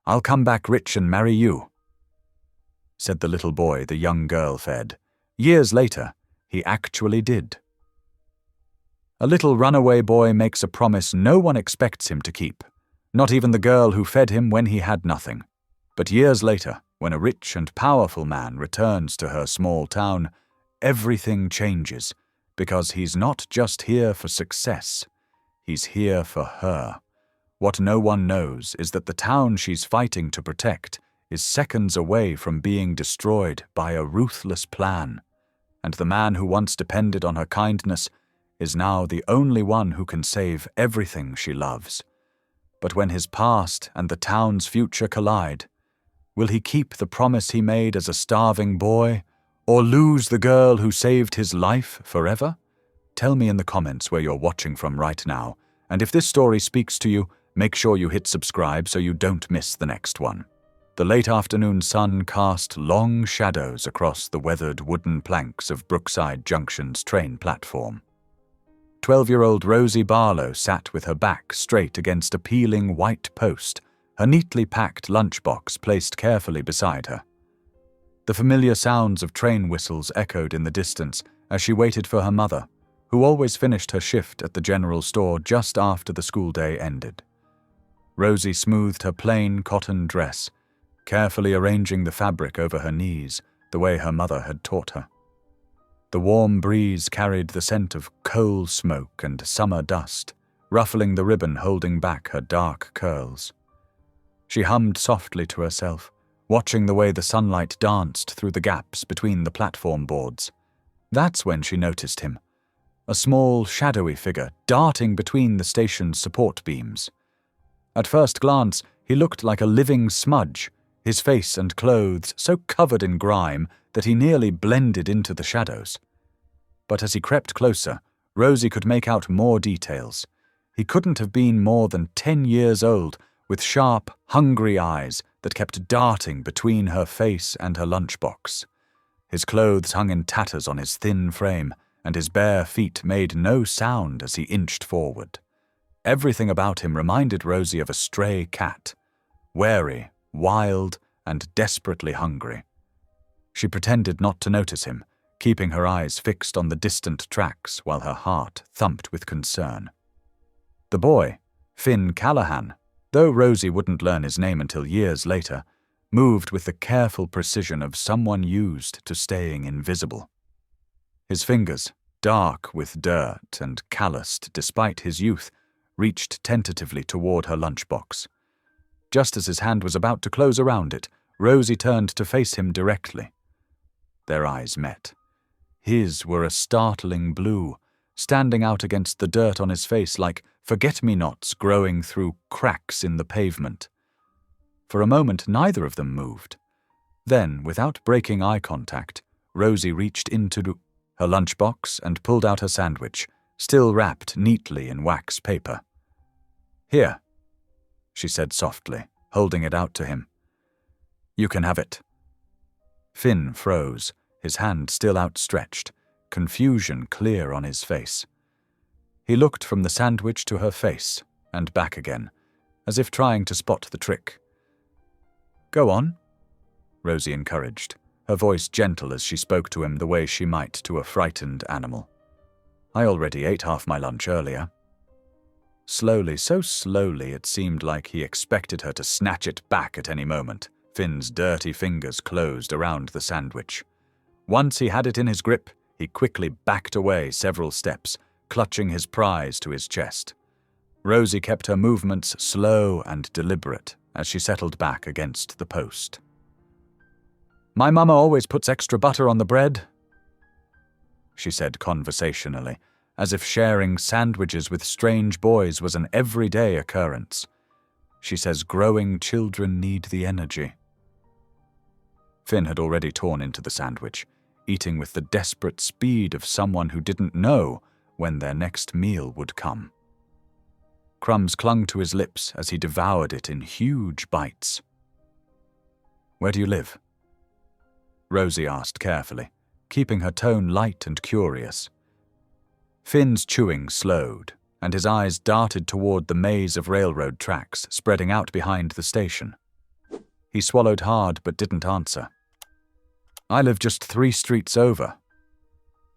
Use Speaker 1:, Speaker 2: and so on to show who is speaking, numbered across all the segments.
Speaker 1: I'll come back rich and marry you," said the little boy the young girl fed. Years later, he actually did. A little runaway boy makes a promise no one expects him to keep, not even the girl who fed him when he had nothing. But years later, when a rich and powerful man returns to her small town, everything changes, because he's not just here for success, he's here for her. What no one knows is that the town she's fighting to protect is seconds away from being destroyed by a ruthless plan, and the man who once depended on her kindness is now the only one who can save everything she loves. But when his past and the town's future collide, will he keep the promise he made as a starving boy, or lose the girl who saved his life forever? Tell me in the comments where you're watching from right now, and if this story speaks to you, make sure you hit subscribe so you don't miss the next one. The late afternoon sun cast long shadows across the weathered wooden planks of Brookside Junction's train platform. 12-year-old Rosie Barlow sat with her back straight against a peeling white post, her neatly packed lunchbox placed carefully beside her. The familiar sounds of train whistles echoed in the distance as she waited for her mother, who always finished her shift at the general store just after the school day ended. Rosie smoothed her plain cotton dress, carefully arranging the fabric over her knees the way her mother had taught her. The warm breeze carried the scent of coal smoke and summer dust, ruffling the ribbon holding back her dark curls. She hummed softly to herself, watching the way the sunlight danced through the gaps between the platform boards. That's when she noticed him, a small, shadowy figure darting between the station's support beams. At first glance, he looked like a living smudge, his face and clothes so covered in grime that he nearly blended into the shadows. But as he crept closer, Rosie could make out more details. He couldn't have been more than 10 years old, with sharp, hungry eyes that kept darting between her face and her lunchbox. His clothes hung in tatters on his thin frame, and his bare feet made no sound as he inched forward. Everything about him reminded Rosie of a stray cat, wary, wild, and desperately hungry. She pretended not to notice him, keeping her eyes fixed on the distant tracks while her heart thumped with concern. The boy, Finn Callahan, though Rosie wouldn't learn his name until years later, moved with the careful precision of someone used to staying invisible. His fingers, dark with dirt and calloused despite his youth, reached tentatively toward her lunchbox. Just as his hand was about to close around it, Rosie turned to face him directly. Their eyes met. His were a startling blue, standing out against the dirt on his face like forget-me-nots growing through cracks in the pavement. For a moment, neither of them moved. Then, without breaking eye contact, Rosie reached into her lunchbox and pulled out her sandwich, still wrapped neatly in wax paper. "Here," she said softly, holding it out to him. "You can have it." Finn froze, his hand still outstretched, confusion clear on his face. He looked from the sandwich to her face, and back again, as if trying to spot the trick. "Go on," Rosie encouraged, her voice gentle as she spoke to him the way she might to a frightened animal. "I already ate half my lunch earlier." Slowly, so slowly it seemed like he expected her to snatch it back at any moment, Finn's dirty fingers closed around the sandwich. Once he had it in his grip, he quickly backed away several steps, clutching his prize to his chest. Rosie kept her movements slow and deliberate as she settled back against the post. "My mama always puts extra butter on the bread," she said conversationally, as if sharing sandwiches with strange boys was an everyday occurrence. "She says growing children need the energy." Finn had already torn into the sandwich, eating with the desperate speed of someone who didn't know when their next meal would come. Crumbs clung to his lips as he devoured it in huge bites. "Where do you live?" Rosie asked carefully, keeping her tone light and curious. Finn's chewing slowed, and his eyes darted toward the maze of railroad tracks spreading out behind the station. He swallowed hard but didn't answer. "I live just 3 streets over,"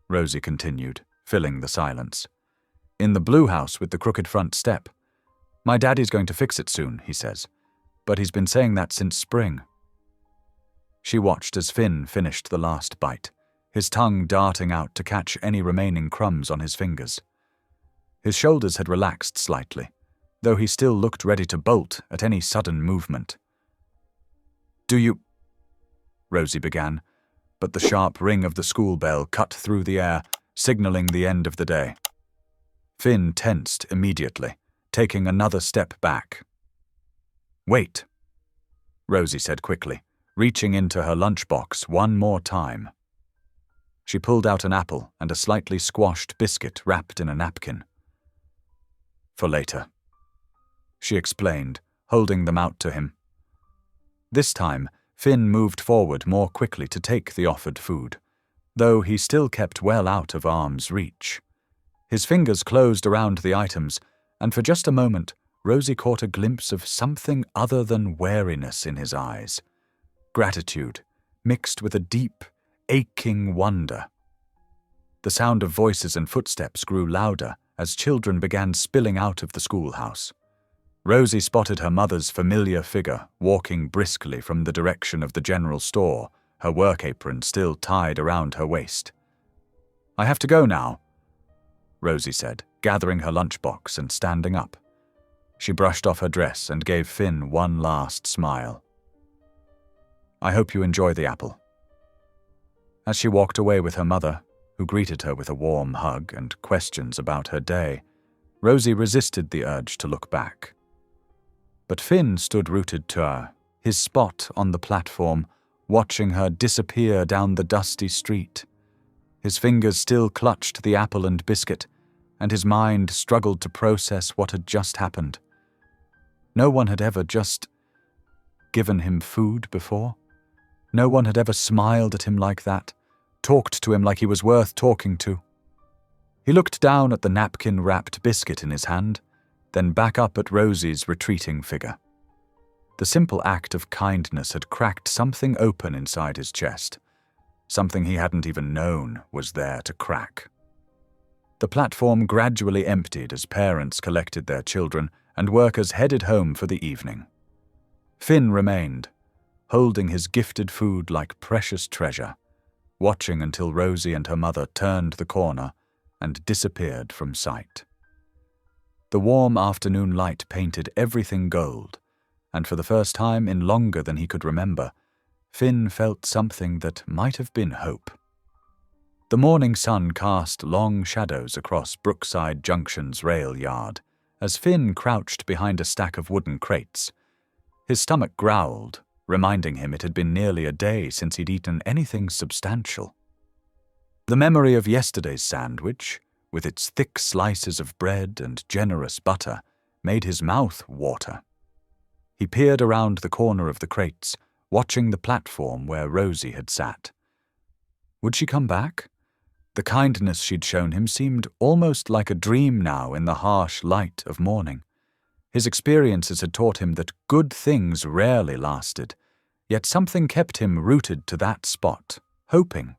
Speaker 1: Rosie continued, filling the silence. "In the blue house with the crooked front step. My daddy's going to fix it soon, he says, but he's been saying that since spring." She watched as Finn finished the last bite, his tongue darting out to catch any remaining crumbs on his fingers. His shoulders had relaxed slightly, though he still looked ready to bolt at any sudden movement. "Do you—" Rosie began, but the sharp ring of the school bell cut through the air, signaling the end of the day. Finn tensed immediately, taking another step back. "Wait," Rosie said quickly, reaching into her lunchbox one more time. She pulled out an apple and a slightly squashed biscuit wrapped in a napkin. "For later," she explained, holding them out to him. This time, Finn moved forward more quickly to take the offered food, though he still kept well out of arm's reach. His fingers closed around the items, and for just a moment, Rosie caught a glimpse of something other than wariness in his eyes. Gratitude, mixed with a deep, aching wonder. The sound of voices and footsteps grew louder as children began spilling out of the schoolhouse. Rosie spotted her mother's familiar figure walking briskly from the direction of the general store, her work apron still tied around her waist. "I have to go now," Rosie said, gathering her lunchbox and standing up. She brushed off her dress and gave Finn one last smile. "I hope you enjoy the apple." As she walked away with her mother, who greeted her with a warm hug and questions about her day, Rosie resisted the urge to look back. But Finn stood rooted to her, his spot on the platform, watching her disappear down the dusty street. His fingers still clutched the apple and biscuit, and his mind struggled to process what had just happened. No one had ever just given him food before. No one had ever smiled at him like that, talked to him like he was worth talking to. He looked down at the napkin-wrapped biscuit in his hand, then back up at Rosie's retreating figure. The simple act of kindness had cracked something open inside his chest, something he hadn't even known was there to crack. The platform gradually emptied as parents collected their children and workers headed home for the evening. Finn remained, holding his gifted food like precious treasure, watching until Rosie and her mother turned the corner and disappeared from sight. The warm afternoon light painted everything gold, and for the first time in longer than he could remember, Finn felt something that might have been hope. The morning sun cast long shadows across Brookside Junction's rail yard as Finn crouched behind a stack of wooden crates. His stomach growled, reminding him it had been nearly a day since he'd eaten anything substantial. The memory of yesterday's sandwich, with its thick slices of bread and generous butter, made his mouth water. He peered around the corner of the crates, watching the platform where Rosie had sat. Would she come back? The kindness she'd shown him seemed almost like a dream now in the harsh light of morning. His experiences had taught him that good things rarely lasted, yet something kept him rooted to that spot, hoping.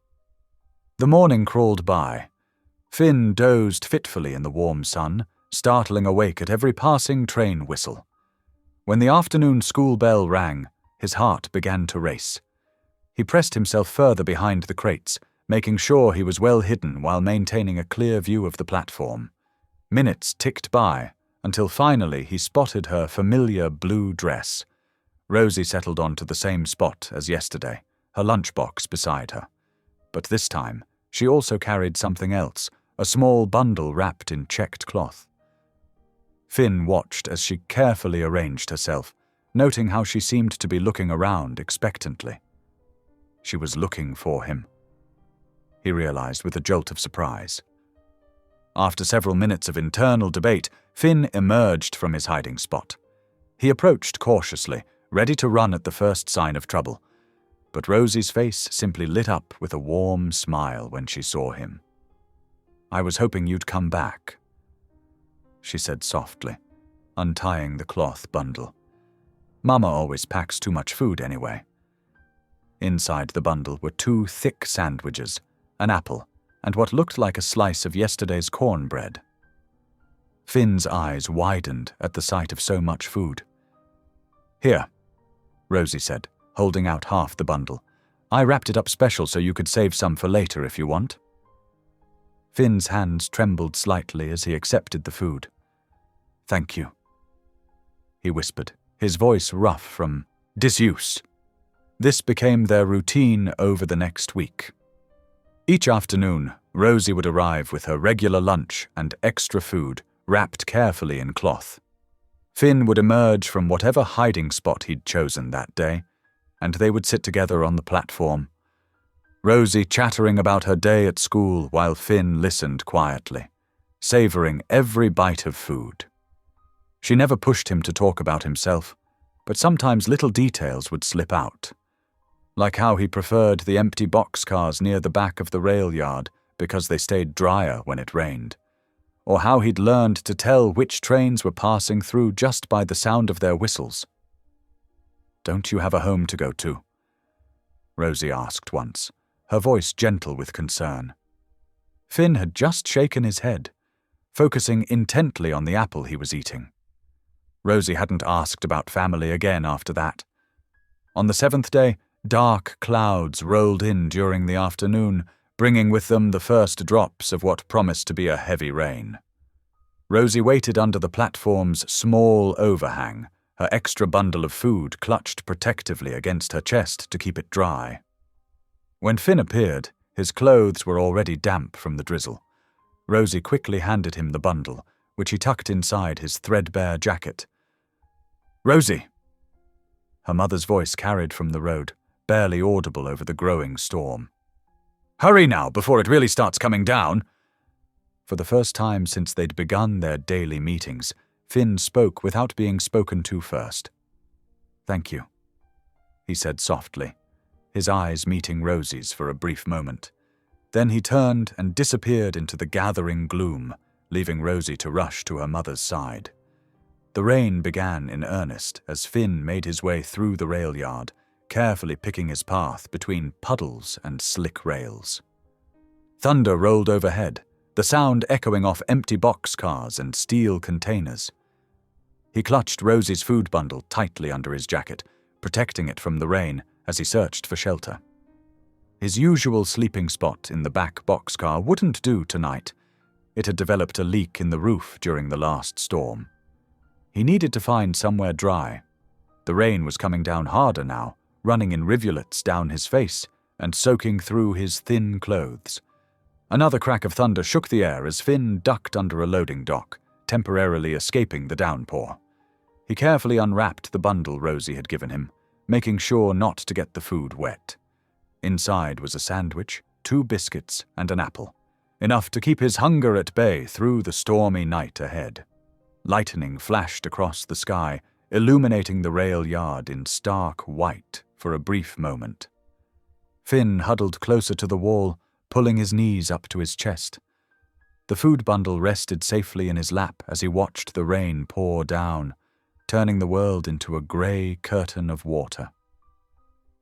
Speaker 1: The morning crawled by. Finn dozed fitfully in the warm sun, startling awake at every passing train whistle. When the afternoon school bell rang, his heart began to race. He pressed himself further behind the crates, making sure he was well hidden while maintaining a clear view of the platform. Minutes ticked by, until finally he spotted her familiar blue dress. Rosie settled onto the same spot as yesterday, her lunchbox beside her. But this time, she also carried something else, a small bundle wrapped in checked cloth. Finn watched as she carefully arranged herself, noting how she seemed to be looking around expectantly. She was looking for him, he realized with a jolt of surprise. After several minutes of internal debate, Finn emerged from his hiding spot. He approached cautiously, ready to run at the first sign of trouble, but Rosie's face simply lit up with a warm smile when she saw him. "I was hoping you'd come back," she said softly, untying the cloth bundle. Mama always packs too much food anyway. Inside the bundle were 2 thick sandwiches, an apple, and what looked like a slice of yesterday's cornbread. Finn's eyes widened at the sight of so much food. "Here," Rosie said, holding out half the bundle. "I wrapped it up special so you could save some for later if you want." Finn's hands trembled slightly as he accepted the food. "Thank you," he whispered, his voice rough from disuse. This became their routine over the next week. Each afternoon, Rosie would arrive with her regular lunch and extra food, wrapped carefully in cloth. Finn would emerge from whatever hiding spot he'd chosen that day, and they would sit together on the platform, Rosie chattering about her day at school while Finn listened quietly, savoring every bite of food. She never pushed him to talk about himself, but sometimes little details would slip out, like how he preferred the empty boxcars near the back of the rail yard because they stayed drier when it rained, or how he'd learned to tell which trains were passing through just by the sound of their whistles. "Don't you have a home to go to?" Rosie asked once, her voice gentle with concern. Finn had just shaken his head, focusing intently on the apple he was eating. Rosie hadn't asked about family again after that. On the 7th day, dark clouds rolled in during the afternoon, bringing with them the first drops of what promised to be a heavy rain. Rosie waited under the platform's small overhang, her extra bundle of food clutched protectively against her chest to keep it dry. When Finn appeared, his clothes were already damp from the drizzle. Rosie quickly handed him the bundle, which he tucked inside his threadbare jacket. "Rosie!" Her mother's voice carried from the road, barely audible over the growing storm. "Hurry now, before it really starts coming down!" For the first time since they'd begun their daily meetings, Finn spoke without being spoken to first. "Thank you," he said softly, his eyes meeting Rosie's for a brief moment. Then he turned and disappeared into the gathering gloom, leaving Rosie to rush to her mother's side. The rain began in earnest as Finn made his way through the rail yard, carefully picking his path between puddles and slick rails. Thunder rolled overhead, the sound echoing off empty boxcars and steel containers. He clutched Rosie's food bundle tightly under his jacket, protecting it from the rain as he searched for shelter. His usual sleeping spot in the back boxcar wouldn't do tonight. It had developed a leak in the roof during the last storm. He needed to find somewhere dry. The rain was coming down harder now, running in rivulets down his face and soaking through his thin clothes. Another crack of thunder shook the air as Finn ducked under a loading dock, temporarily escaping the downpour. He carefully unwrapped the bundle Rosie had given him, making sure not to get the food wet. Inside was a sandwich, 2 biscuits, and an apple, enough to keep his hunger at bay through the stormy night ahead. Lightning flashed across the sky, illuminating the rail yard in stark white for a brief moment. Finn huddled closer to the wall, pulling his knees up to his chest. The food bundle rested safely in his lap as he watched the rain pour down, turning the world into a grey curtain of water.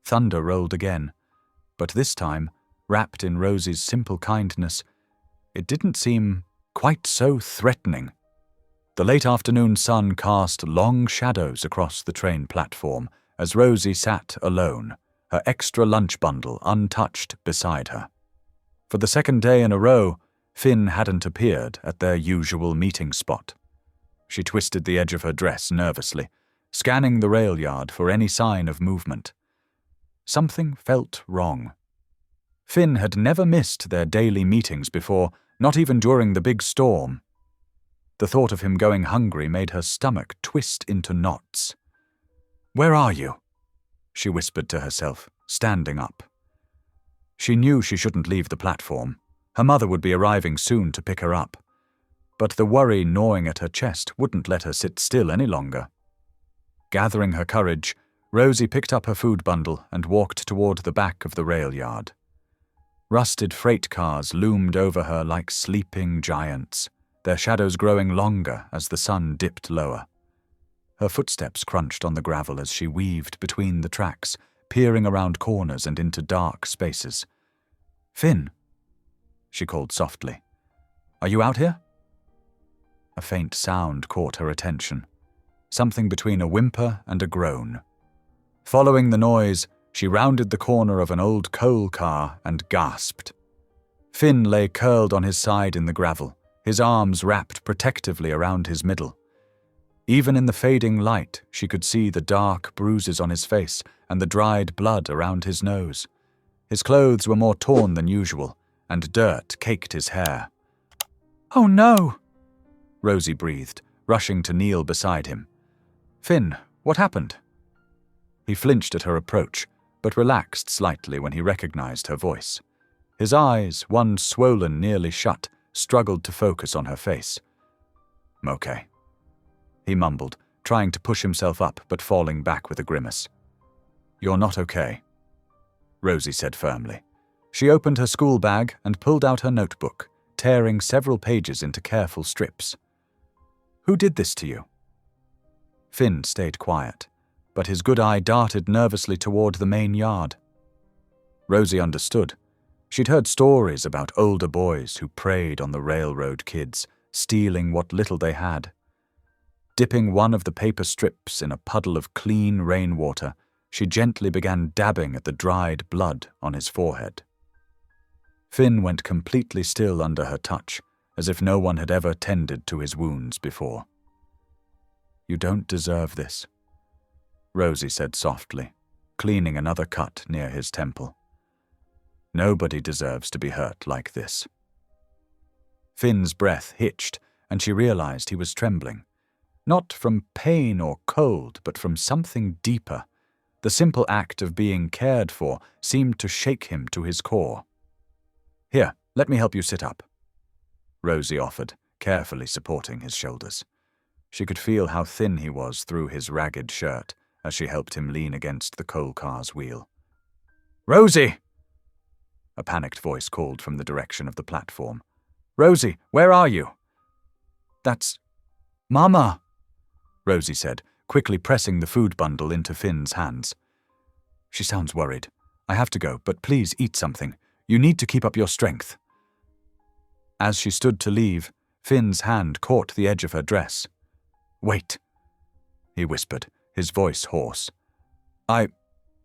Speaker 1: Thunder rolled again, but this time, wrapped in Rosie's simple kindness, it didn't seem quite so threatening. The late afternoon sun cast long shadows across the train platform as Rosie sat alone, her extra lunch bundle untouched beside her. For the 2nd day in a row, Finn hadn't appeared at their usual meeting spot. She twisted the edge of her dress nervously, scanning the rail yard for any sign of movement. Something felt wrong. Finn had never missed their daily meetings before, not even during the big storm. The thought of him going hungry made her stomach twist into knots. "Where are you?" she whispered to herself, standing up. She knew she shouldn't leave the platform. Her mother would be arriving soon to pick her up. But the worry gnawing at her chest wouldn't let her sit still any longer. Gathering her courage, Rosie picked up her food bundle and walked toward the back of the rail yard. Rusted freight cars loomed over her like sleeping giants, their shadows growing longer as the sun dipped lower. Her footsteps crunched on the gravel as she weaved between the tracks, peering around corners and into dark spaces. "Finn," she called softly. "Are you out here?" A faint sound caught her attention, something between a whimper and a groan. Following the noise, she rounded the corner of an old coal car and gasped. Finn lay curled on his side in the gravel, his arms wrapped protectively around his middle. Even in the fading light, she could see the dark bruises on his face and the dried blood around his nose. His clothes were more torn than usual, and dirt caked his hair. "Oh no!" Rosie breathed, rushing to kneel beside him. "Finn, what happened?" He flinched at her approach, but relaxed slightly when he recognized her voice. His eyes, one swollen nearly shut, struggled to focus on her face. "I'm okay," he mumbled, trying to push himself up but falling back with a grimace. "You're not okay," Rosie said firmly. She opened her school bag and pulled out her notebook, tearing several pages into careful strips. "Who did this to you?" Finn stayed quiet, but his good eye darted nervously toward the main yard. Rosie understood. She'd heard stories about older boys who preyed on the railroad kids, stealing what little they had. Dipping one of the paper strips in a puddle of clean rainwater, she gently began dabbing at the dried blood on his forehead. Finn went completely still under her touch, as if no one had ever tended to his wounds before. "You don't deserve this," Rosie said softly, cleaning another cut near his temple. "Nobody deserves to be hurt like this." Finn's breath hitched, and she realized he was trembling. Not from pain or cold, but from something deeper. The simple act of being cared for seemed to shake him to his core. "Here, let me help you sit up," Rosie offered, carefully supporting his shoulders. She could feel how thin he was through his ragged shirt as she helped him lean against the coal car's wheel. "Rosie!" A panicked voice called from the direction of the platform. "Rosie, where are you?" "That's Mama," Rosie said, quickly pressing the food bundle into Finn's hands. "She sounds worried. I have to go, but please eat something. You need to keep up your strength." As she stood to leave, Finn's hand caught the edge of her dress. "Wait," he whispered, his voice hoarse. I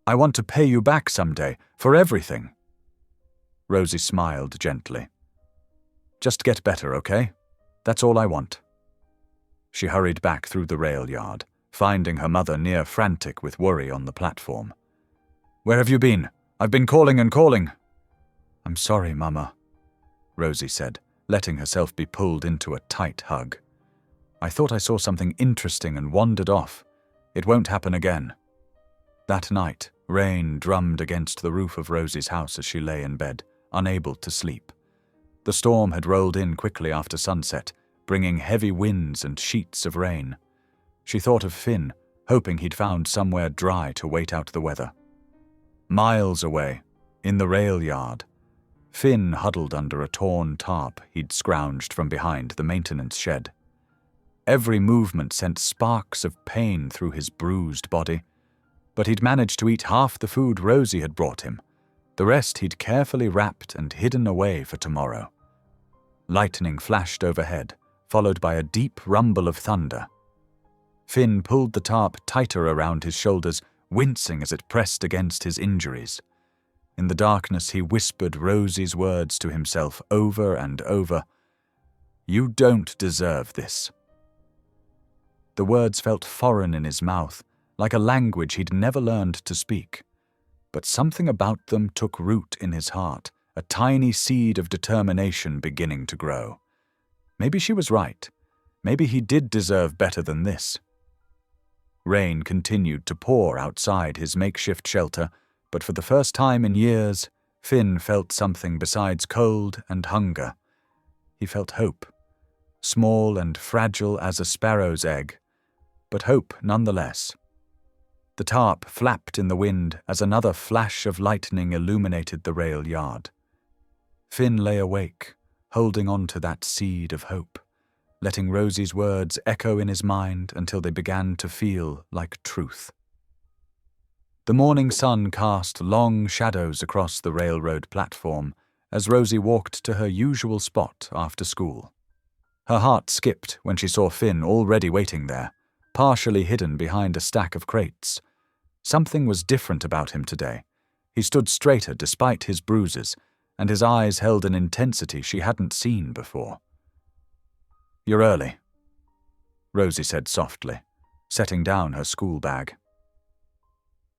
Speaker 1: want to pay you back someday, for everything." Rosie smiled gently. "Just get better, okay? That's all I want." She hurried back through the rail yard, finding her mother near frantic with worry on the platform. "Where have you been? I've been calling and calling." "I'm sorry, Mama," Rosie said, letting herself be pulled into a tight hug. "I thought I saw something interesting and wandered off. It won't happen again." That night, rain drummed against the roof of Rosie's house as she lay in bed, unable to sleep. The storm had rolled in quickly after sunset, bringing heavy winds and sheets of rain. She thought of Finn, hoping he'd found somewhere dry to wait out the weather. Miles away, in the rail yard, Finn huddled under a torn tarp he'd scrounged from behind the maintenance shed. Every movement sent sparks of pain through his bruised body, but he'd managed to eat half the food Rosie had brought him. The rest he'd carefully wrapped and hidden away for tomorrow. Lightning flashed overhead, followed by a deep rumble of thunder. Finn pulled the tarp tighter around his shoulders, wincing as it pressed against his injuries. In the darkness, he whispered Rosie's words to himself over and over. "You don't deserve this." The words felt foreign in his mouth, like a language he'd never learned to speak. But something about them took root in his heart, a tiny seed of determination beginning to grow. Maybe she was right. Maybe he did deserve better than this. Rain continued to pour outside his makeshift shelter, but for the first time in years, Finn felt something besides cold and hunger. He felt hope, small and fragile as a sparrow's egg, but hope nonetheless. The tarp flapped in the wind as another flash of lightning illuminated the rail yard. Finn lay awake, holding on to that seed of hope, letting Rosie's words echo in his mind until they began to feel like truth. The morning sun cast long shadows across the railroad platform as Rosie walked to her usual spot after school. Her heart skipped when she saw Finn already waiting there, partially hidden behind a stack of crates. Something was different about him today. He stood straighter despite his bruises, and his eyes held an intensity she hadn't seen before. "You're early," Rosie said softly, setting down her school bag.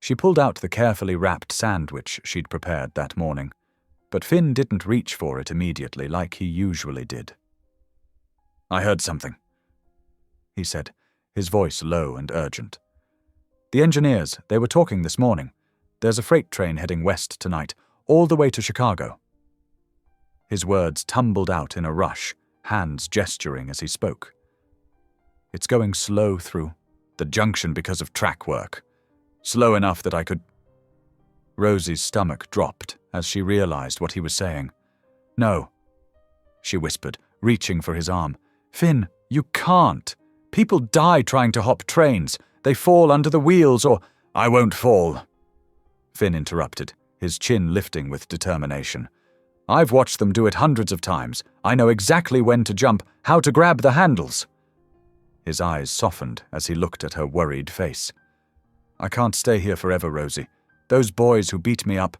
Speaker 1: She pulled out the carefully wrapped sandwich she'd prepared that morning, but Finn didn't reach for it immediately like he usually did. "I heard something," he said, his voice low and urgent. "The engineers, they were talking this morning. There's a freight train heading west tonight, all the way to Chicago." His words tumbled out in a rush, hands gesturing as he spoke. "It's going slow through the junction because of track work. Slow enough that I could—" Rosie's stomach dropped as she realized what he was saying. "No," she whispered, reaching for his arm. "Finn, you can't. People die trying to hop trains. They fall under the wheels or—" "I won't fall," Finn interrupted, his chin lifting with determination. "I've watched them do it hundreds of times. I know exactly when to jump, how to grab the handles." His eyes softened as he looked at her worried face. "I can't stay here forever, Rosie. Those boys who beat me up,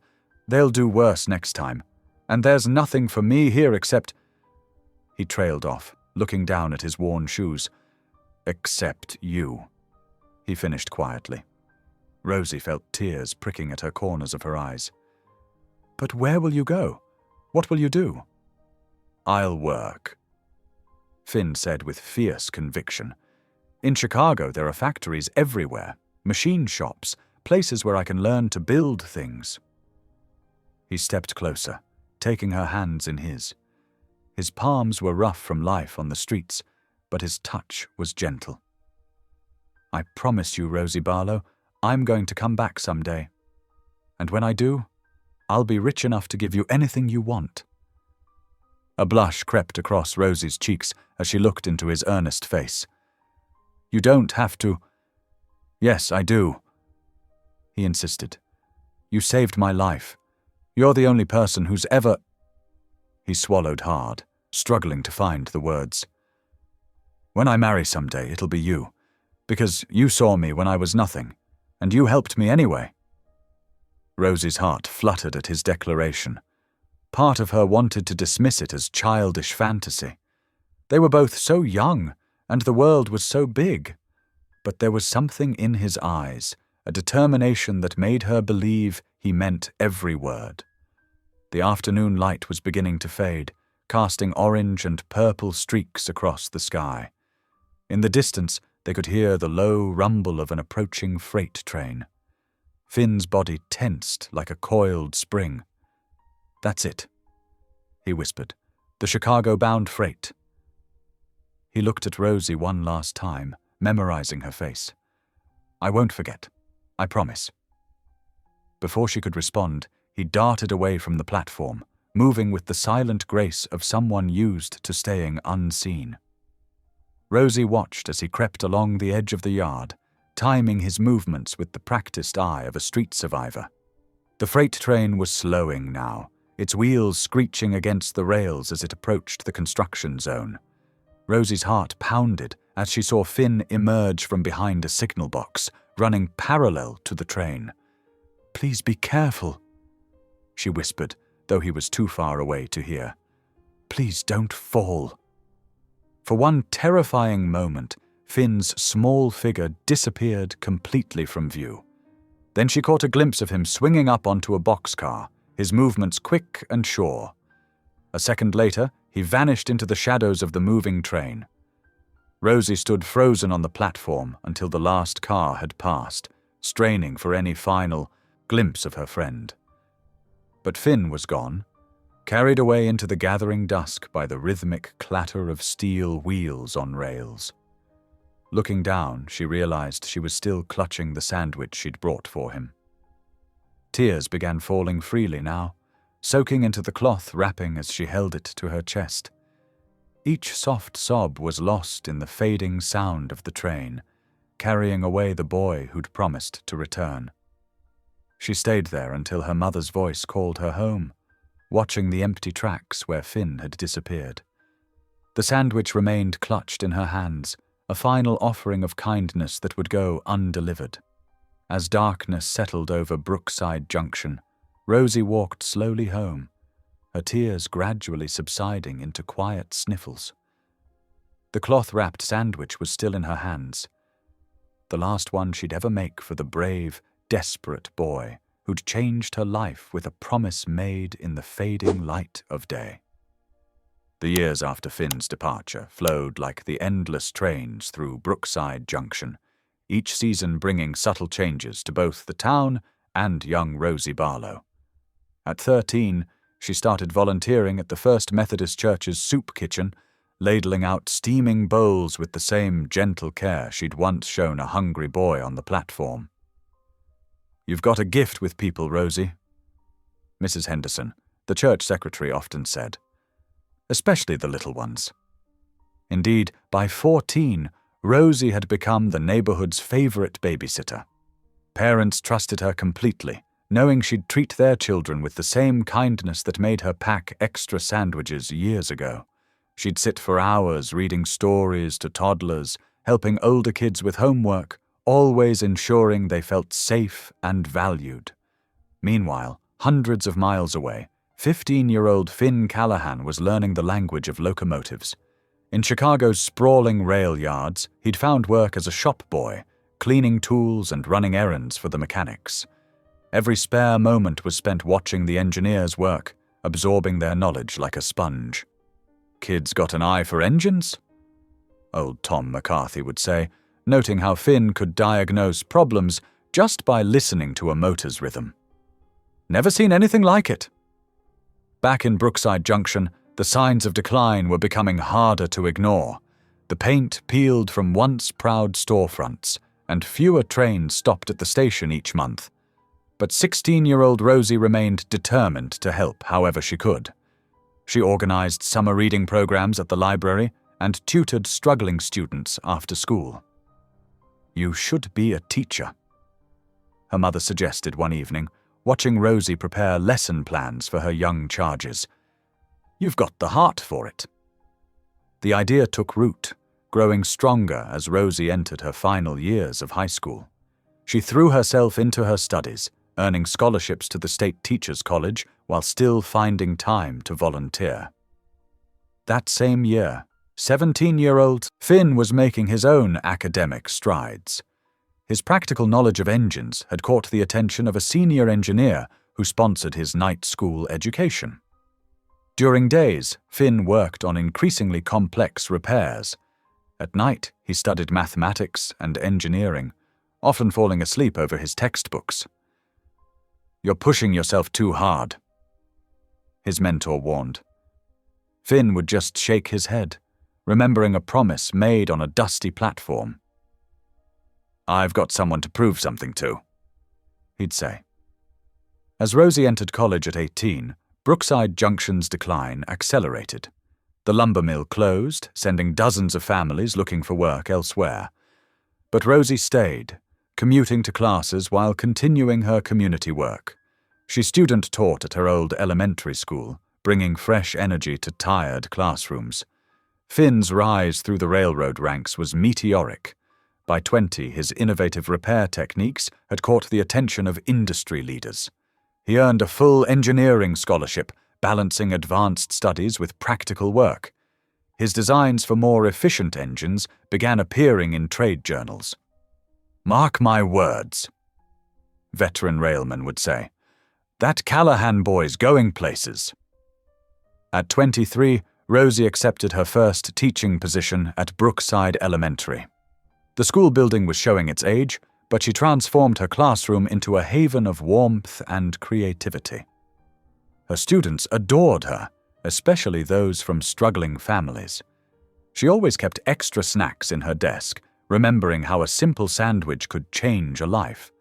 Speaker 1: they'll do worse next time. And there's nothing for me here except—" He trailed off, looking down at his worn shoes. "Except you," he finished quietly. Rosie felt tears pricking at her corners of her eyes. "But where will you go? What will you do?" "I'll work," Finn said with fierce conviction. "In Chicago there are factories everywhere, machine shops, places where I can learn to build things." He stepped closer, taking her hands in his. His palms were rough from life on the streets, but his touch was gentle. "I promise you, Rosie Barlow, I'm going to come back someday. And when I do, I'll be rich enough to give you anything you want." A blush crept across Rosie's cheeks as she looked into his earnest face. "You don't have to—" "Yes, I do," he insisted. "You saved my life. You're the only person who's ever—" He swallowed hard, struggling to find the words. "When I marry someday, it'll be you, because you saw me when I was nothing, and you helped me anyway." Rosie's heart fluttered at his declaration. Part of her wanted to dismiss it as childish fantasy. They were both so young, and the world was so big. But there was something in his eyes, a determination that made her believe he meant every word. The afternoon light was beginning to fade, casting orange and purple streaks across the sky. In the distance, they could hear the low rumble of an approaching freight train. Finn's body tensed like a coiled spring. "That's it," he whispered. "The Chicago-bound freight." He looked at Rosie one last time, memorizing her face. "I won't forget. I promise." Before she could respond, he darted away from the platform, moving with the silent grace of someone used to staying unseen. Rosie watched as he crept along the edge of the yard, timing his movements with the practiced eye of a street survivor. The freight train was slowing now, its wheels screeching against the rails as it approached the construction zone. Rosie's heart pounded as she saw Finn emerge from behind a signal box, running parallel to the train. "Please be careful," she whispered, though he was too far away to hear. "Please don't fall." For one terrifying moment, Finn's small figure disappeared completely from view. Then she caught a glimpse of him swinging up onto a boxcar, his movements quick and sure. A second later, he vanished into the shadows of the moving train. Rosie stood frozen on the platform until the last car had passed, straining for any final glimpse of her friend. But Finn was gone, carried away into the gathering dusk by the rhythmic clatter of steel wheels on rails. Looking down, she realized she was still clutching the sandwich she'd brought for him. Tears began falling freely now, soaking into the cloth wrapping as she held it to her chest. Each soft sob was lost in the fading sound of the train, carrying away the boy who'd promised to return. She stayed there until her mother's voice called her home, watching the empty tracks where Finn had disappeared. The sandwich remained clutched in her hands, a final offering of kindness that would go undelivered. As darkness settled over Brookside Junction, Rosie walked slowly home, her tears gradually subsiding into quiet sniffles. The cloth-wrapped sandwich was still in her hands, the last one she'd ever make for the brave, desperate boy who'd changed her life with a promise made in the fading light of day. The years after Finn's departure flowed like the endless trains through Brookside Junction, each season bringing subtle changes to both the town and young Rosie Barlow. At 13, she started volunteering at the First Methodist Church's soup kitchen, ladling out steaming bowls with the same gentle care she'd once shown a hungry boy on the platform. "You've got a gift with people, Rosie," Mrs. Henderson, the church secretary, often said. "Especially the little ones." Indeed, by 14, Rosie had become the neighborhood's favorite babysitter. Parents trusted her completely, knowing she'd treat their children with the same kindness that made her pack extra sandwiches years ago. She'd sit for hours reading stories to toddlers, helping older kids with homework, always ensuring they felt safe and valued. Meanwhile, hundreds of miles away, 15-year-old Finn Callahan was learning the language of locomotives. In Chicago's sprawling rail yards, he'd found work as a shop boy, cleaning tools and running errands for the mechanics. Every spare moment was spent watching the engineers work, absorbing their knowledge like a sponge. "Kids got an eye for engines?" old Tom McCarthy would say, noting how Finn could diagnose problems just by listening to a motor's rhythm. "Never seen anything like it." Back in Brookside Junction, the signs of decline were becoming harder to ignore. The paint peeled from once proud storefronts, and fewer trains stopped at the station each month. But 16-year-old Rosie remained determined to help however she could. She organized summer reading programs at the library and tutored struggling students after school. "You should be a teacher," her mother suggested one evening, watching Rosie prepare lesson plans for her young charges. "You've got the heart for it." The idea took root, growing stronger as Rosie entered her final years of high school. She threw herself into her studies, earning scholarships to the State Teachers College while still finding time to volunteer. That same year, 17-year-old Finn was making his own academic strides. His practical knowledge of engines had caught the attention of a senior engineer who sponsored his night school education. During days, Finn worked on increasingly complex repairs. At night, he studied mathematics and engineering, often falling asleep over his textbooks. "You're pushing yourself too hard," his mentor warned. Finn would just shake his head, remembering a promise made on a dusty platform. "I've got someone to prove something to," he'd say. As Rosie entered college at 18, Brookside Junction's decline accelerated. The lumber mill closed, sending dozens of families looking for work elsewhere. But Rosie stayed, commuting to classes while continuing her community work. She student-taught at her old elementary school, bringing fresh energy to tired classrooms. Finn's rise through the railroad ranks was meteoric. By 20, his innovative repair techniques had caught the attention of industry leaders. He earned a full engineering scholarship, balancing advanced studies with practical work. His designs for more efficient engines began appearing in trade journals. "Mark my words," veteran railmen would say, "that Callahan boy's going places." At 23, Rosie accepted her first teaching position at Brookside Elementary. The school building was showing its age, but she transformed her classroom into a haven of warmth and creativity. Her students adored her, especially those from struggling families. She always kept extra snacks in her desk, remembering how a simple sandwich could change a life.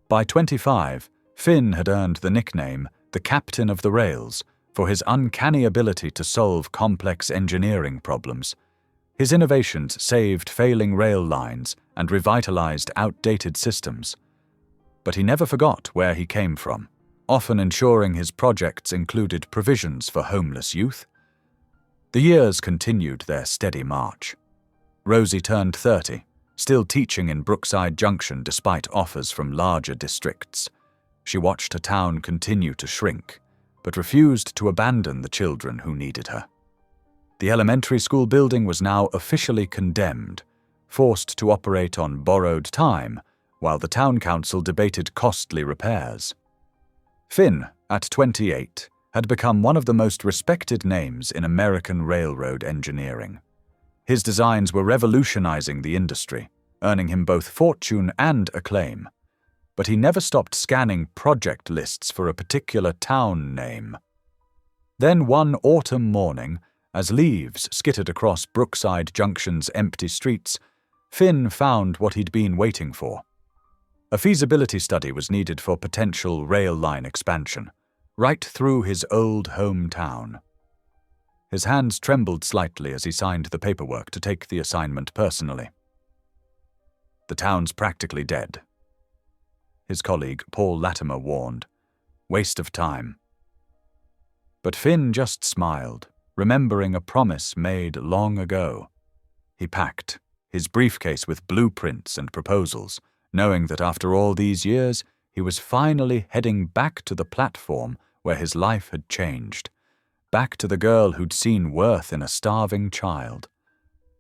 Speaker 1: By 25, Finn had earned the nickname the Captain of the Rails for his uncanny ability to solve complex engineering problems. His innovations saved failing rail lines and revitalized outdated systems. But he never forgot where he came from, often ensuring his projects included provisions for homeless youth. The years continued their steady march. Rosie turned 30, still teaching in Brookside Junction despite offers from larger districts. She watched her town continue to shrink, but refused to abandon the children who needed her. The elementary school building was now officially condemned, forced to operate on borrowed time, while the town council debated costly repairs. Finn, at 28, had become one of the most respected names in American railroad engineering. His designs were revolutionizing the industry, earning him both fortune and acclaim. But he never stopped scanning project lists for a particular town name. Then one autumn morning, as leaves skittered across Brookside Junction's empty streets, Finn found what he'd been waiting for. A feasibility study was needed for potential rail line expansion, right through his old hometown. His hands trembled slightly as he signed the paperwork to take the assignment personally. "The town's practically dead," his colleague Paul Latimer warned. "Waste of time." But Finn just smiled, remembering a promise made long ago. He packed, his briefcase with blueprints and proposals, knowing that after all these years, he was finally heading back to the platform where his life had changed, back to the girl who'd seen worth in a starving child.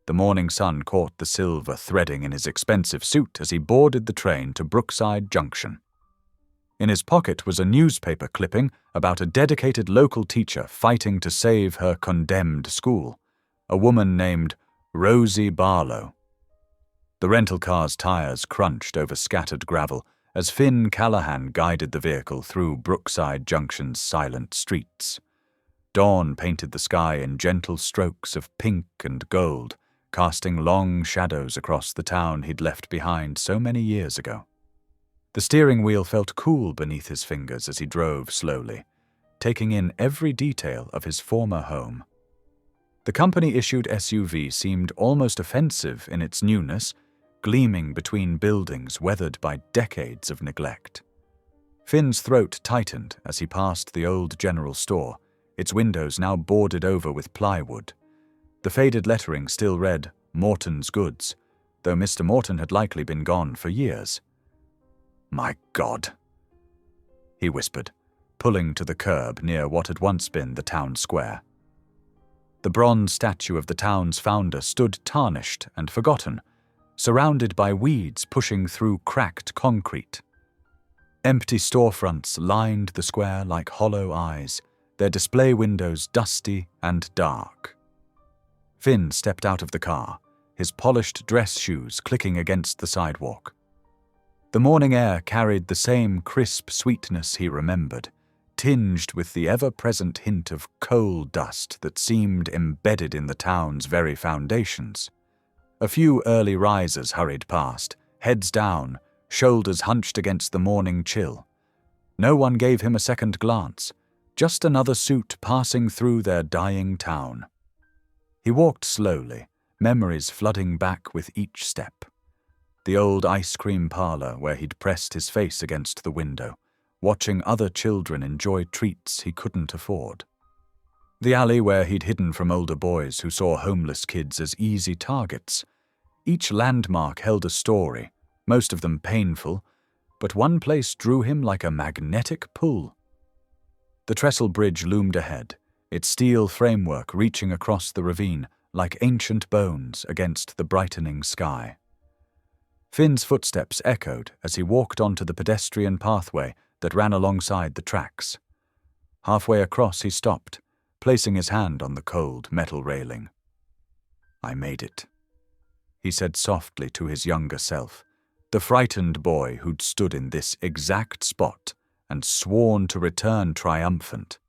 Speaker 1: The morning sun caught the silver threading in his expensive suit as he boarded the train to Brookside Junction. In his pocket was a newspaper clipping about a dedicated local teacher fighting to save her condemned school, a woman named Rosie Barlow. The rental car's tires crunched over scattered gravel as Finn Callahan guided the vehicle through Brookside Junction's silent streets. Dawn painted the sky in gentle strokes of pink and gold, casting long shadows across the town he'd left behind so many years ago. The steering wheel felt cool beneath his fingers as he drove slowly, taking in every detail of his former home. The company-issued SUV seemed almost offensive in its newness, gleaming between buildings weathered by decades of neglect. Finn's throat tightened as he passed the old general store, its windows now boarded over with plywood. The faded lettering still read Morton's Goods, though Mr. Morton had likely been gone for years. "My God," he whispered, pulling to the curb near what had once been the town square. The bronze statue of the town's founder stood tarnished and forgotten, surrounded by weeds pushing through cracked concrete. Empty storefronts lined the square like hollow eyes, their display windows dusty and dark. Finn stepped out of the car, his polished dress shoes clicking against the sidewalk. The morning air carried the same crisp sweetness he remembered, tinged with the ever-present hint of coal dust that seemed embedded in the town's very foundations. A few early risers hurried past, heads down, shoulders hunched against the morning chill. No one gave him a second glance, just another suit passing through their dying town. He walked slowly, memories flooding back with each step. The old ice cream parlor where he'd pressed his face against the window, watching other children enjoy treats he couldn't afford. The alley where he'd hidden from older boys who saw homeless kids as easy targets. Each landmark held a story, most of them painful, but one place drew him like a magnetic pull. The trestle bridge loomed ahead, its steel framework reaching across the ravine like ancient bones against the brightening sky. Finn's footsteps echoed as he walked onto the pedestrian pathway that ran alongside the tracks. Halfway across he stopped, placing his hand on the cold metal railing. "I made it," he said softly to his younger self, the frightened boy who'd stood in this exact spot and sworn to return triumphant.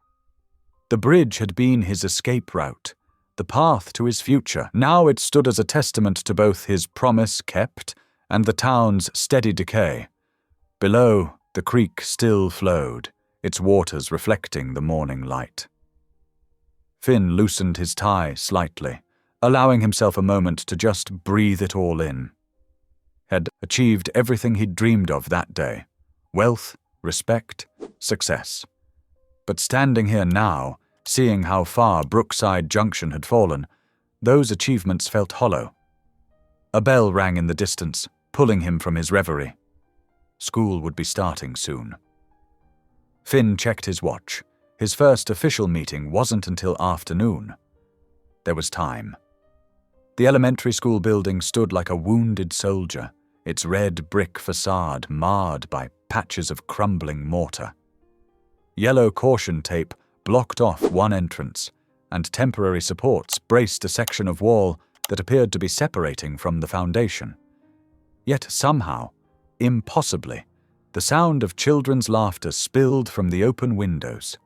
Speaker 1: The bridge had been his escape route, the path to his future. Now it stood as a testament to both his promise kept and the town's steady decay. Below, the creek still flowed, its waters reflecting the morning light. Finn loosened his tie slightly, allowing himself a moment to just breathe it all in. Had achieved everything he'd dreamed of that day: wealth, respect, success. But standing here now, seeing how far Brookside Junction had fallen, those achievements felt hollow. A bell rang in the distance, pulling him from his reverie. School would be starting soon. Finn checked his watch. His first official meeting wasn't until afternoon. There was time. The elementary school building stood like a wounded soldier, its red brick facade marred by patches of crumbling mortar. Yellow caution tape blocked off one entrance, and temporary supports braced a section of wall that appeared to be separating from the foundation. Yet somehow, impossibly, the sound of children's laughter spilled from the open windows.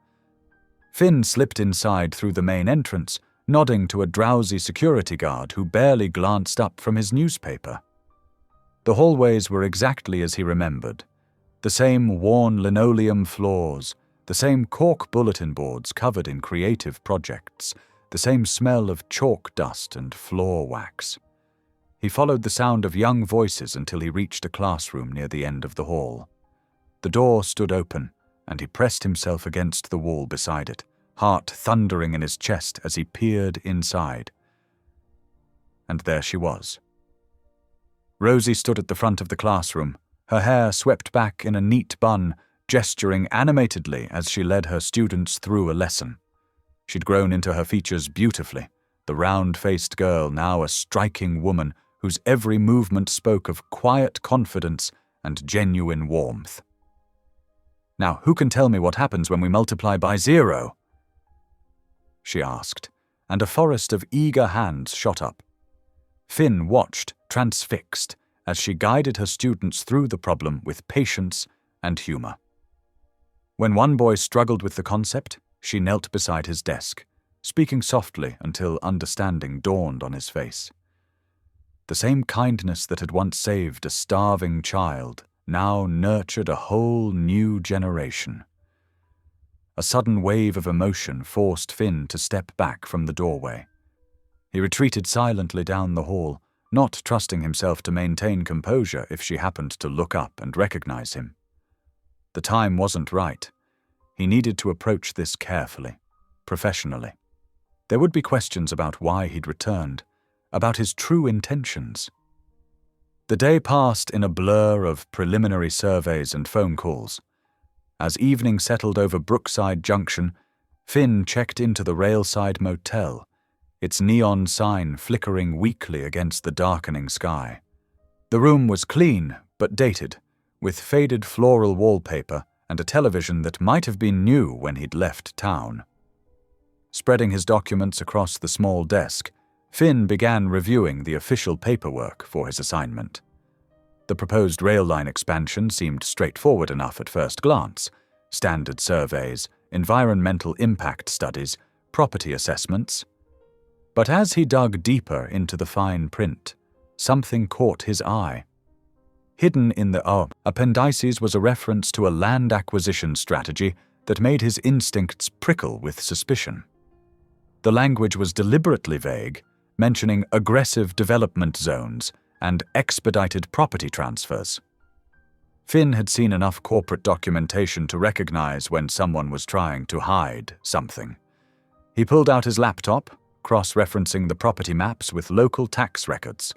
Speaker 1: Finn slipped inside through the main entrance, nodding to a drowsy security guard who barely glanced up from his newspaper. The hallways were exactly as he remembered. The same worn linoleum floors, the same cork bulletin boards covered in creative projects, the same smell of chalk dust and floor wax. He followed the sound of young voices until he reached a classroom near the end of the hall. The door stood open, and he pressed himself against the wall beside it, heart thundering in his chest as he peered inside. And there she was. Rosie stood at the front of the classroom, her hair swept back in a neat bun, gesturing animatedly as she led her students through a lesson. She'd grown into her features beautifully, the round-faced girl now a striking woman whose every movement spoke of quiet confidence and genuine warmth. "Now, who can tell me what happens when we multiply by 0? She asked, and a forest of eager hands shot up. Finn watched, transfixed, as she guided her students through the problem with patience and humor. When one boy struggled with the concept, she knelt beside his desk, speaking softly until understanding dawned on his face. The same kindness that had once saved a starving child now nurtured a whole new generation. A sudden wave of emotion forced Finn to step back from the doorway. He retreated silently down the hall, not trusting himself to maintain composure if she happened to look up and recognize him. The time wasn't right. He needed to approach this carefully, professionally. There would be questions about why he'd returned, about his true intentions. The day passed in a blur of preliminary surveys and phone calls. As evening settled over Brookside Junction, Finn checked into the Railside Motel, its neon sign flickering weakly against the darkening sky. The room was clean but dated, with faded floral wallpaper and a television that might have been new when he'd left town. Spreading his documents across the small desk, Finn began reviewing the official paperwork for his assignment. The proposed rail line expansion seemed straightforward enough at first glance: standard surveys, environmental impact studies, property assessments. But as he dug deeper into the fine print, something caught his eye. Hidden in the appendices was a reference to a land acquisition strategy that made his instincts prickle with suspicion. The language was deliberately vague, mentioning aggressive development zones and expedited property transfers. Finn had seen enough corporate documentation to recognize when someone was trying to hide something. He pulled out his laptop, cross-referencing the property maps with local tax records.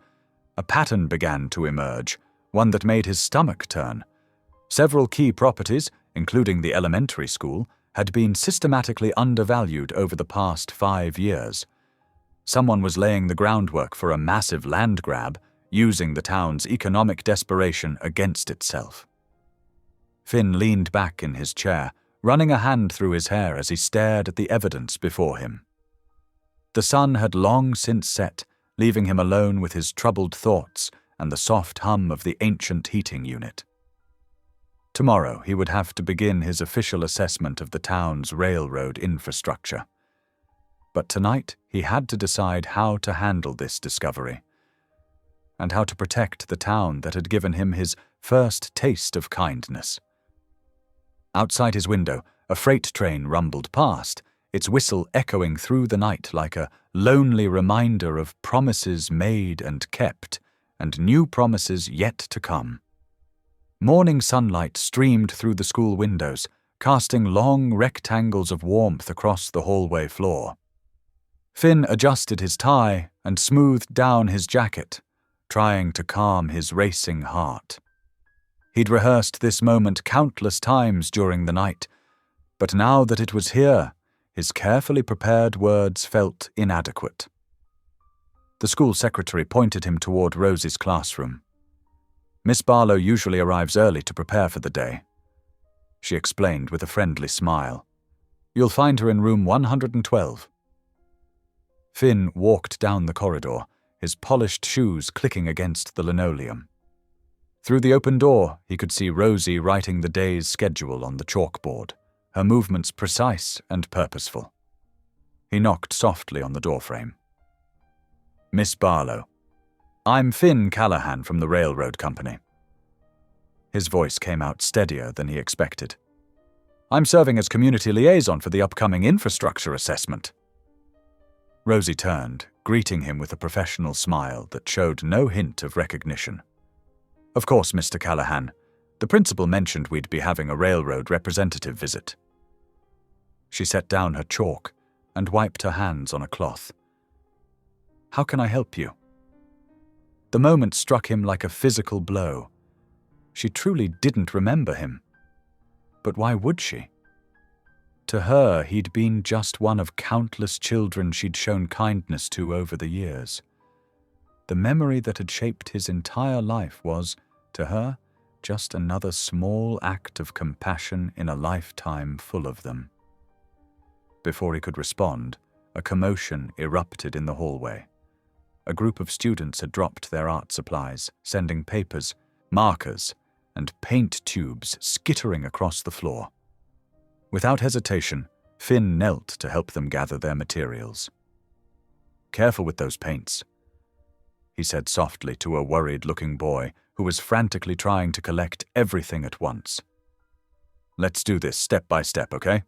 Speaker 1: A pattern began to emerge, one that made his stomach turn. Several key properties, including the elementary school, had been systematically undervalued over the past 5 years. Someone was laying the groundwork for a massive land grab, using the town's economic desperation against itself. Finn leaned back in his chair, running a hand through his hair as he stared at the evidence before him. The sun had long since set, leaving him alone with his troubled thoughts and the soft hum of the ancient heating unit. Tomorrow he would have to begin his official assessment of the town's railroad infrastructure. But tonight he had to decide how to handle this discovery, and how to protect the town that had given him his first taste of kindness. Outside his window, a freight train rumbled past, its whistle echoing through the night like a lonely reminder of promises made and kept, and new promises yet to come. Morning sunlight streamed through the school windows, casting long rectangles of warmth across the hallway floor. Finn adjusted his tie and smoothed down his jacket, trying to calm his racing heart. He'd rehearsed this moment countless times during the night, but now that it was here, his carefully prepared words felt inadequate. The school secretary pointed him toward Rosie's classroom. Miss Barlow usually arrives early to prepare for the day, she explained with a friendly smile. You'll find her in room 112. Finn walked down the corridor, his polished shoes clicking against the linoleum. Through the open door, he could see Rosie writing the day's schedule on the chalkboard, her movements precise and purposeful. He knocked softly on the doorframe. Miss Barlow, I'm Finn Callahan from the railroad company. His voice came out steadier than he expected. I'm serving as community liaison for the upcoming infrastructure assessment. Rosie turned, greeting him with a professional smile that showed no hint of recognition. Of course, Mr. Callahan. The principal mentioned we'd be having a railroad representative visit. She set down her chalk and wiped her hands on a cloth. How can I help you? The moment struck him like a physical blow. She truly didn't remember him. But why would she? To her, he'd been just one of countless children she'd shown kindness to over the years. The memory that had shaped his entire life was, to her, just another small act of compassion in a lifetime full of them. Before he could respond, a commotion erupted in the hallway. A group of students had dropped their art supplies, sending papers, markers, and paint tubes skittering across the floor. Without hesitation, Finn knelt to help them gather their materials. Careful with those paints, he said softly to a worried-looking boy who was frantically trying to collect everything at once. Let's do this step by step, okay?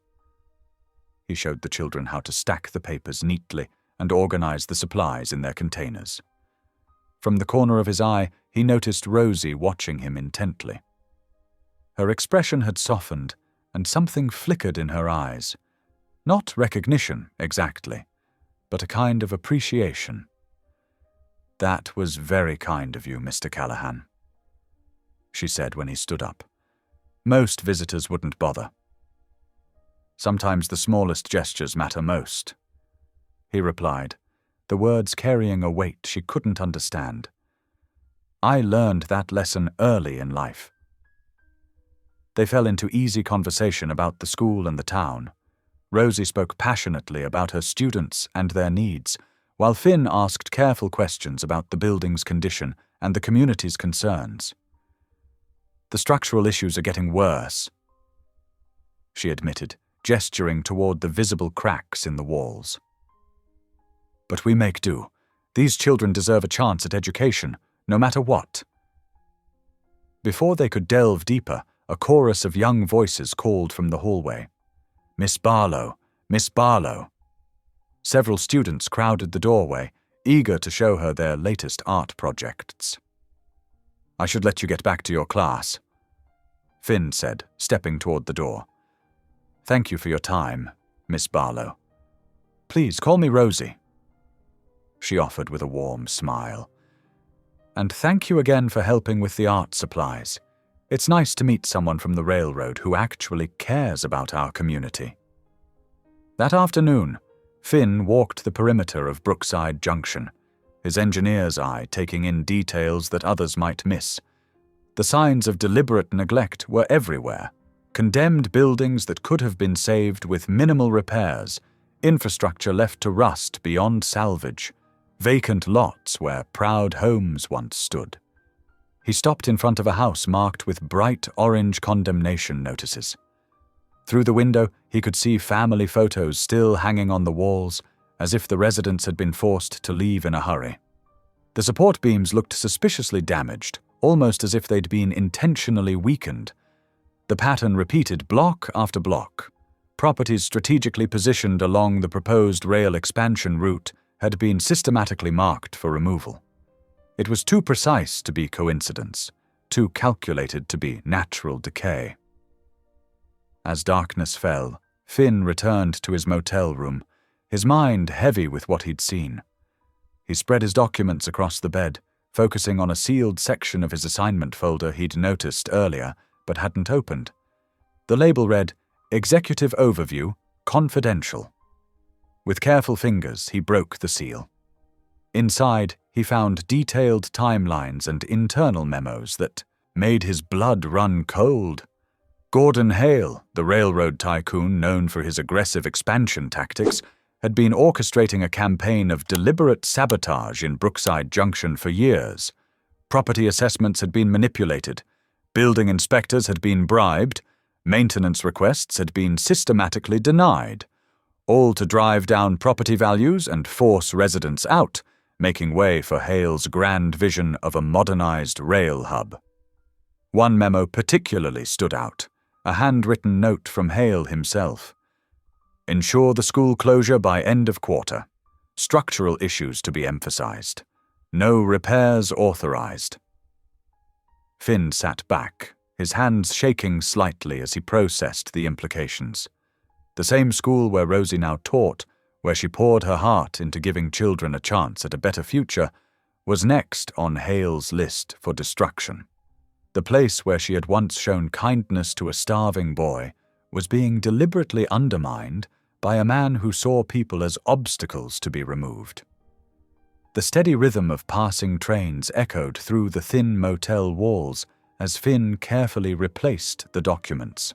Speaker 1: He showed the children how to stack the papers neatly and organize the supplies in their containers. From the corner of his eye, he noticed Rosie watching him intently. Her expression had softened, and something flickered in her eyes. Not recognition, exactly, but a kind of appreciation. That was very kind of you, Mr. Callahan, she said when he stood up. Most visitors wouldn't bother. Sometimes the smallest gestures matter most, he replied, the words carrying a weight she couldn't understand. I learned that lesson early in life. They fell into easy conversation about the school and the town. Rosie spoke passionately about her students and their needs, while Finn asked careful questions about the building's condition and the community's concerns. The structural issues are getting worse, she admitted, gesturing toward the visible cracks in the walls. But we make do. These children deserve a chance at education, no matter what. Before they could delve deeper, a chorus of young voices called from the hallway. Miss Barlow, Miss Barlow. Several students crowded the doorway, eager to show her their latest art projects. I should let you get back to your class, Finn said, stepping toward the door. Thank you for your time, Miss Barlow. Please call me Rosie, she offered with a warm smile. And thank you again for helping with the art supplies. It's nice to meet someone from the railroad who actually cares about our community. That afternoon, Finn walked the perimeter of Brookside Junction, his engineer's eye taking in details that others might miss. The signs of deliberate neglect were everywhere. Condemned buildings that could have been saved with minimal repairs, infrastructure left to rust beyond salvage, vacant lots where proud homes once stood. He stopped in front of a house marked with bright orange condemnation notices. Through the window, he could see family photos still hanging on the walls, as if the residents had been forced to leave in a hurry. The support beams looked suspiciously damaged, almost as if they'd been intentionally weakened. The pattern repeated block after block. Properties strategically positioned along the proposed rail expansion route had been systematically marked for removal. It was too precise to be coincidence, too calculated to be natural decay. As darkness fell, Finn returned to his motel room, his mind heavy with what he'd seen. He spread his documents across the bed, focusing on a sealed section of his assignment folder he'd noticed earlier but hadn't opened. The label read, Executive Overview, Confidential. With careful fingers, he broke the seal. Inside, he found detailed timelines and internal memos that made his blood run cold. Gordon Hale, the railroad tycoon known for his aggressive expansion tactics, had been orchestrating a campaign of deliberate sabotage in Brookside Junction for years. Property assessments had been manipulated, building inspectors had been bribed, maintenance requests had been systematically denied, all to drive down property values and force residents out, making way for Hale's grand vision of a modernized rail hub. One memo particularly stood out, a handwritten note from Hale himself. Ensure the school closure by end of quarter. Structural issues to be emphasized. No repairs authorized. Finn sat back, his hands shaking slightly as he processed the implications. The same school where Rosie now taught, where she poured her heart into giving children a chance at a better future, was next on Hale's list for destruction. The place where she had once shown kindness to a starving boy was being deliberately undermined by a man who saw people as obstacles to be removed. The steady rhythm of passing trains echoed through the thin motel walls as Finn carefully replaced the documents.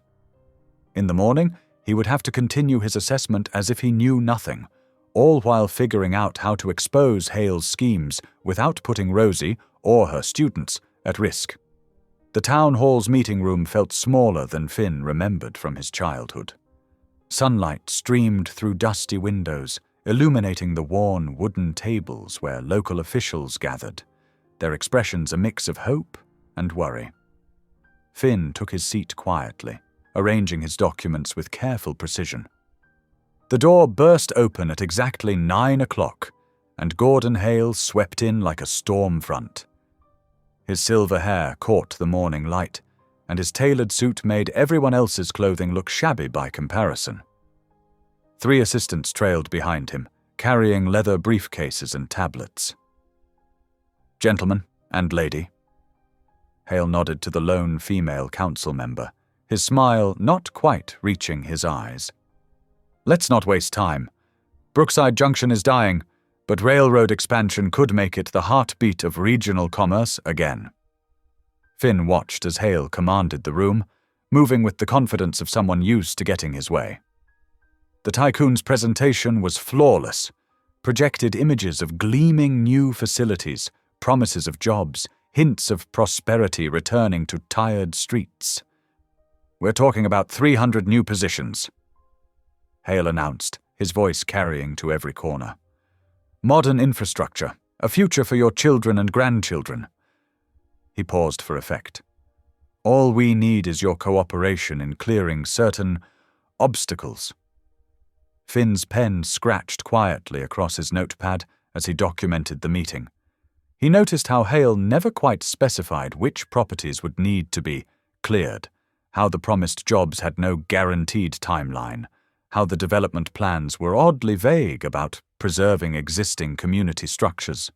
Speaker 1: In the morning, he would have to continue his assessment as if he knew nothing, all while figuring out how to expose Hale's schemes without putting Rosie or her students at risk. The town hall's meeting room felt smaller than Finn remembered from his childhood. Sunlight streamed through dusty windows, illuminating the worn wooden tables where local officials gathered, their expressions a mix of hope and worry. Finn took his seat quietly, arranging his documents with careful precision. The door burst open at exactly 9 o'clock, and Gordon Hale swept in like a storm front. His silver hair caught the morning light, and his tailored suit made everyone else's clothing look shabby by comparison. 3 assistants trailed behind him, carrying leather briefcases and tablets. Gentlemen and lady. Hale nodded to the lone female council member, his smile not quite reaching his eyes. Let's not waste time. Brookside Junction is dying, but railroad expansion could make it the heartbeat of regional commerce again. Finn watched as Hale commanded the room, moving with the confidence of someone used to getting his way. The tycoon's presentation was flawless, projected images of gleaming new facilities, promises of jobs, hints of prosperity returning to tired streets. We're talking about 300 new positions, Hale announced, his voice carrying to every corner. Modern infrastructure, a future for your children and grandchildren. He paused for effect. All we need is your cooperation in clearing certain obstacles. Finn's pen scratched quietly across his notepad as he documented the meeting. He noticed how Hale never quite specified which properties would need to be cleared, how the promised jobs had no guaranteed timeline, how the development plans were oddly vague about preserving existing community structures.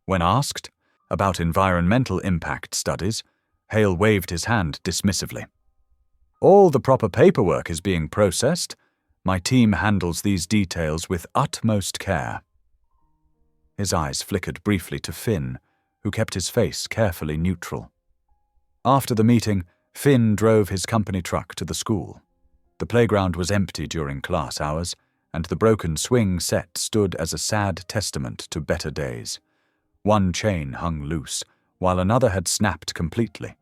Speaker 1: When asked about environmental impact studies, Hale waved his hand dismissively. All the proper paperwork is being processed. My team handles these details with utmost care. His eyes flickered briefly to Finn, who kept his face carefully neutral. After the meeting, Finn drove his company truck to the school. The playground was empty during class hours, and the broken swing set stood as a sad testament to better days. One chain hung loose, while another had snapped completely.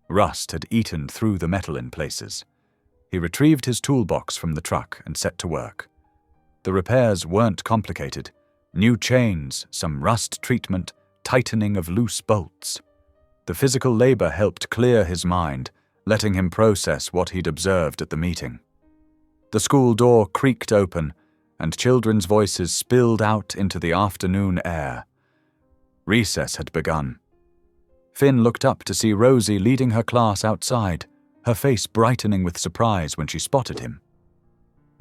Speaker 1: Rust had eaten through the metal in places. He retrieved his toolbox from the truck and set to work. The repairs weren't complicated. New chains, some rust treatment, tightening of loose bolts. The physical labor helped clear his mind, letting him process what he'd observed at the meeting. The school door creaked open, and children's voices spilled out into the afternoon air. Recess had begun. Finn looked up to see Rosie leading her class outside, her face brightening with surprise when she spotted him.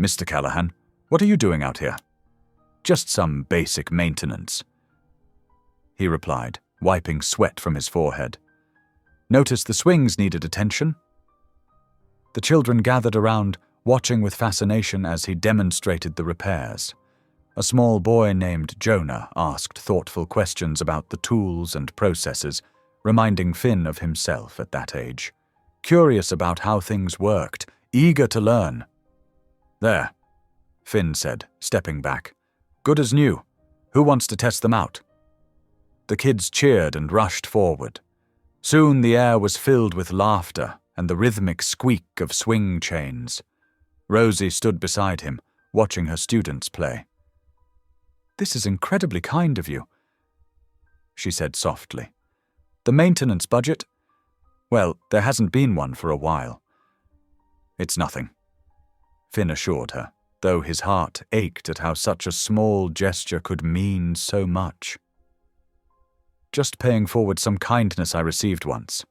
Speaker 1: "Mr. Callahan, what are you doing out here?" "Just some basic maintenance," he replied, wiping sweat from his forehead. "Noticed the swings needed attention?" The children gathered around, watching with fascination as he demonstrated the repairs. A small boy named Jonah asked thoughtful questions about the tools and processes, reminding Finn of himself at that age. Curious about how things worked, eager to learn. "There," Finn said, stepping back. "Good as new. Who wants to test them out?" The kids cheered and rushed forward. Soon the air was filled with laughter and the rhythmic squeak of swing chains. Rosie stood beside him, watching her students play. "This is incredibly kind of you," she said softly. "The maintenance budget? Well, there hasn't been one for a while." "It's nothing," Finn assured her, though his heart ached at how such a small gesture could mean so much. "Just paying forward some kindness I received once."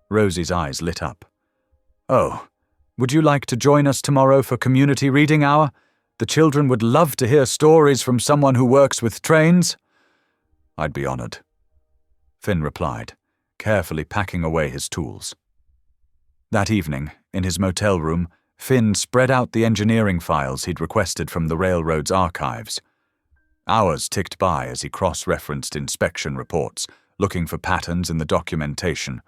Speaker 1: Rosie's eyes lit up. "Oh, would you like to join us tomorrow for community reading hour? The children would love to hear stories from someone who works with trains." "I'd be honored," Finn replied, carefully packing away his tools. That evening, in his motel room, Finn spread out the engineering files he'd requested from the railroad's archives. Hours ticked by as he cross-referenced inspection reports, looking for patterns in the documentation,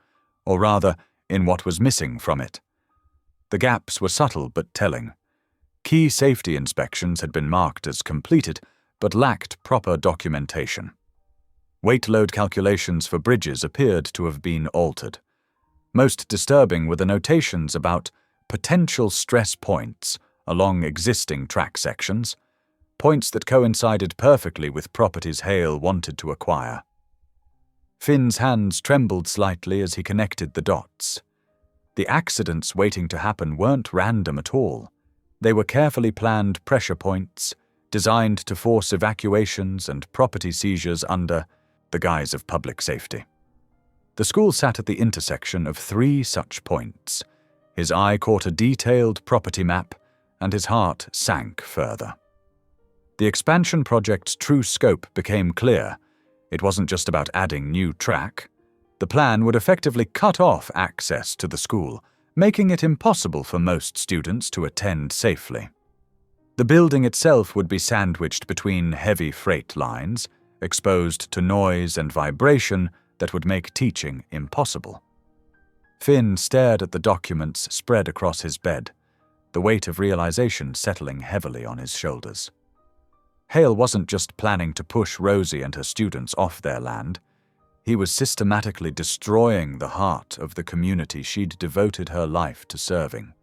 Speaker 1: or rather, in what was missing from it. The gaps were subtle but telling. Key safety inspections had been marked as completed, but lacked proper documentation. Weight load calculations for bridges appeared to have been altered. Most disturbing were the notations about potential stress points along existing track sections, points that coincided perfectly with properties Hale wanted to acquire. Finn's hands trembled slightly as he connected the dots. The accidents waiting to happen weren't random at all. They were carefully planned pressure points, designed to force evacuations and property seizures under the guise of public safety. The school sat at the intersection of 3 such points. His eye caught a detailed property map, and his heart sank further. The expansion project's true scope became clear. It wasn't just about adding new track. The plan would effectively cut off access to the school, making it impossible for most students to attend safely. The building itself would be sandwiched between heavy freight lines, exposed to noise and vibration that would make teaching impossible. Finn stared at the documents spread across his bed, the weight of realization settling heavily on his shoulders. Hale wasn't just planning to push Rosie and her students off their land. He was systematically destroying the heart of the community she'd devoted her life to serving.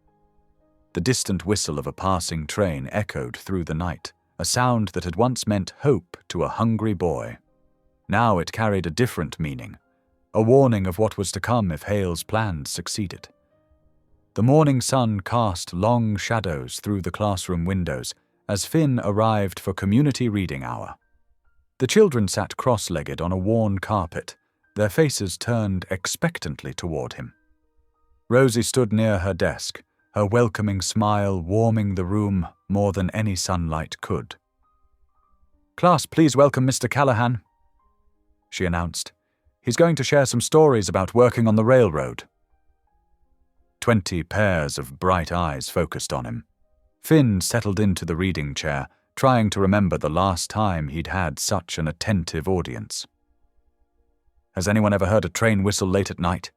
Speaker 1: The distant whistle of a passing train echoed through the night, a sound that had once meant hope to a hungry boy. Now it carried a different meaning, a warning of what was to come if Hale's plans succeeded. The morning sun cast long shadows through the classroom windows as Finn arrived for community reading hour. The children sat cross-legged on a worn carpet, their faces turned expectantly toward him. Rosie stood near her desk, her welcoming smile warming the room more than any sunlight could. "Class, please welcome Mr. Callahan," she announced. "He's going to share some stories about working on the railroad." 20 pairs of bright eyes focused on him. Finn settled into the reading chair, trying to remember the last time he'd had such an attentive audience. "Has anyone ever heard a train whistle late at night?"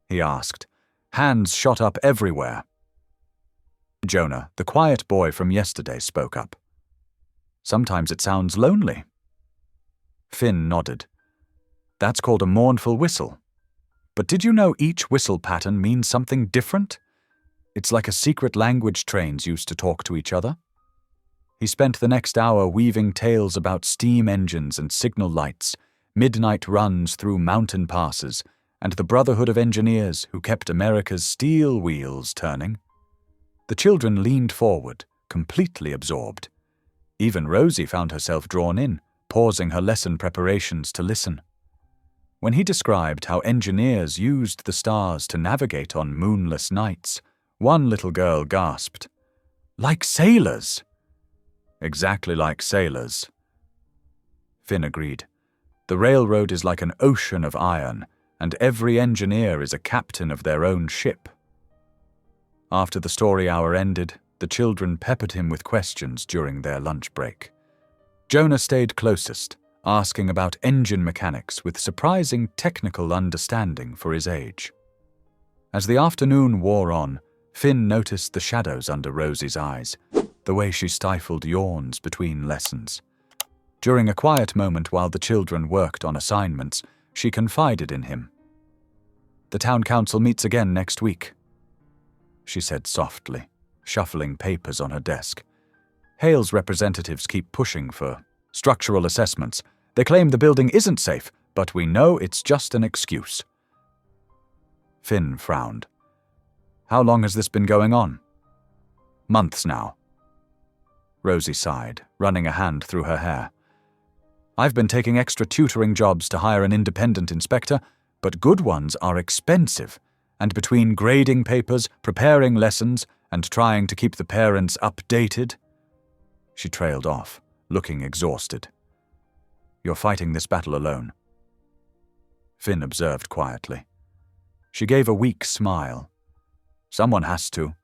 Speaker 1: he asked. Hands shot up everywhere. Jonah, the quiet boy from yesterday, spoke up. "Sometimes it sounds lonely." Finn nodded. "That's called a mournful whistle. But did you know each whistle pattern means something different? It's like a secret language trains used to talk to each other." He spent the next hour weaving tales about steam engines and signal lights, midnight runs through mountain passes, and the Brotherhood of Engineers who kept America's steel wheels turning. The children leaned forward, completely absorbed. Even Rosie found herself drawn in, pausing her lesson preparations to listen. When he described how engineers used the stars to navigate on moonless nights, one little girl gasped, "Like sailors!" "Exactly like sailors." Finn agreed. The railroad is like an ocean of iron, and every engineer is a captain of their own ship. After the story hour ended, the children peppered him with questions during their lunch break. Jonah stayed closest, asking about engine mechanics with surprising technical understanding for his age. As the afternoon wore on, Finn noticed the shadows under Rosie's eyes, the way she stifled yawns between lessons. During a quiet moment while the children worked on assignments, she confided in him. "The town council meets again next week," she said softly, shuffling papers on her desk. "Hale's representatives keep pushing for structural assessments. They claim the building isn't safe, but we know it's just an excuse." Finn frowned. "How long has this been going on?" "Months now." Rosie sighed, running a hand through her hair. "I've been taking extra tutoring jobs to hire an independent inspector, but good ones are expensive, and between grading papers, preparing lessons, and trying to keep the parents updated—" She trailed off, looking exhausted. "You're fighting this battle alone." Finn observed quietly. She gave a weak smile. "Someone has to.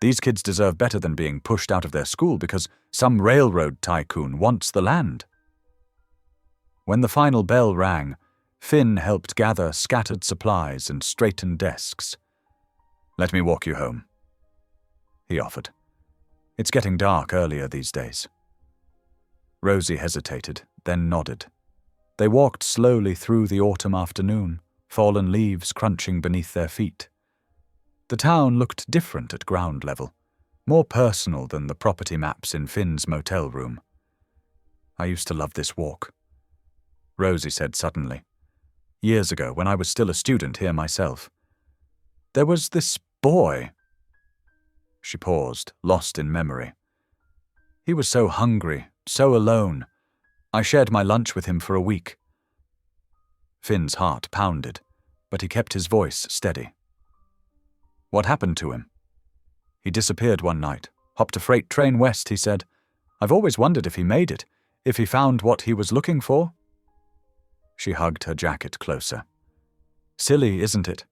Speaker 1: These kids deserve better than being pushed out of their school because some railroad tycoon wants the land." When the final bell rang, Finn helped gather scattered supplies and straighten desks. "Let me walk you home," he offered. "It's getting dark earlier these days." Rosie hesitated, then nodded. They walked slowly through the autumn afternoon, fallen leaves crunching beneath their feet. The town looked different at ground level, more personal than the property maps in Finn's motel room. "I used to love this walk," Rosie said suddenly. "Years ago, when I was still a student here myself. There was this boy." She paused, lost in memory. "He was so hungry, so alone. I shared my lunch with him for a week." Finn's heart pounded, but he kept his voice steady. "What happened to him?" "He disappeared one night, hopped a freight train west," he said. "I've always wondered if he made it, if he found what he was looking for." She hugged her jacket closer. "Silly, isn't it?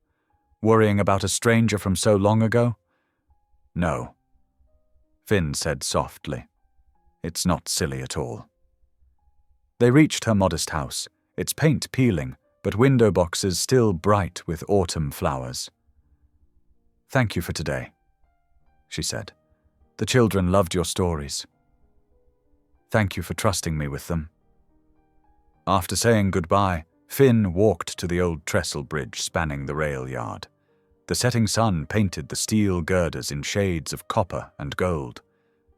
Speaker 1: Worrying about a stranger from so long ago?" "No," Finn said softly. "It's not silly at all." They reached her modest house, its paint peeling, but window boxes still bright with autumn flowers. "Thank you for today," she said. "The children loved your stories." "Thank you for trusting me with them." After saying goodbye, Finn walked to the old trestle bridge spanning the rail yard. The setting sun painted the steel girders in shades of copper and gold.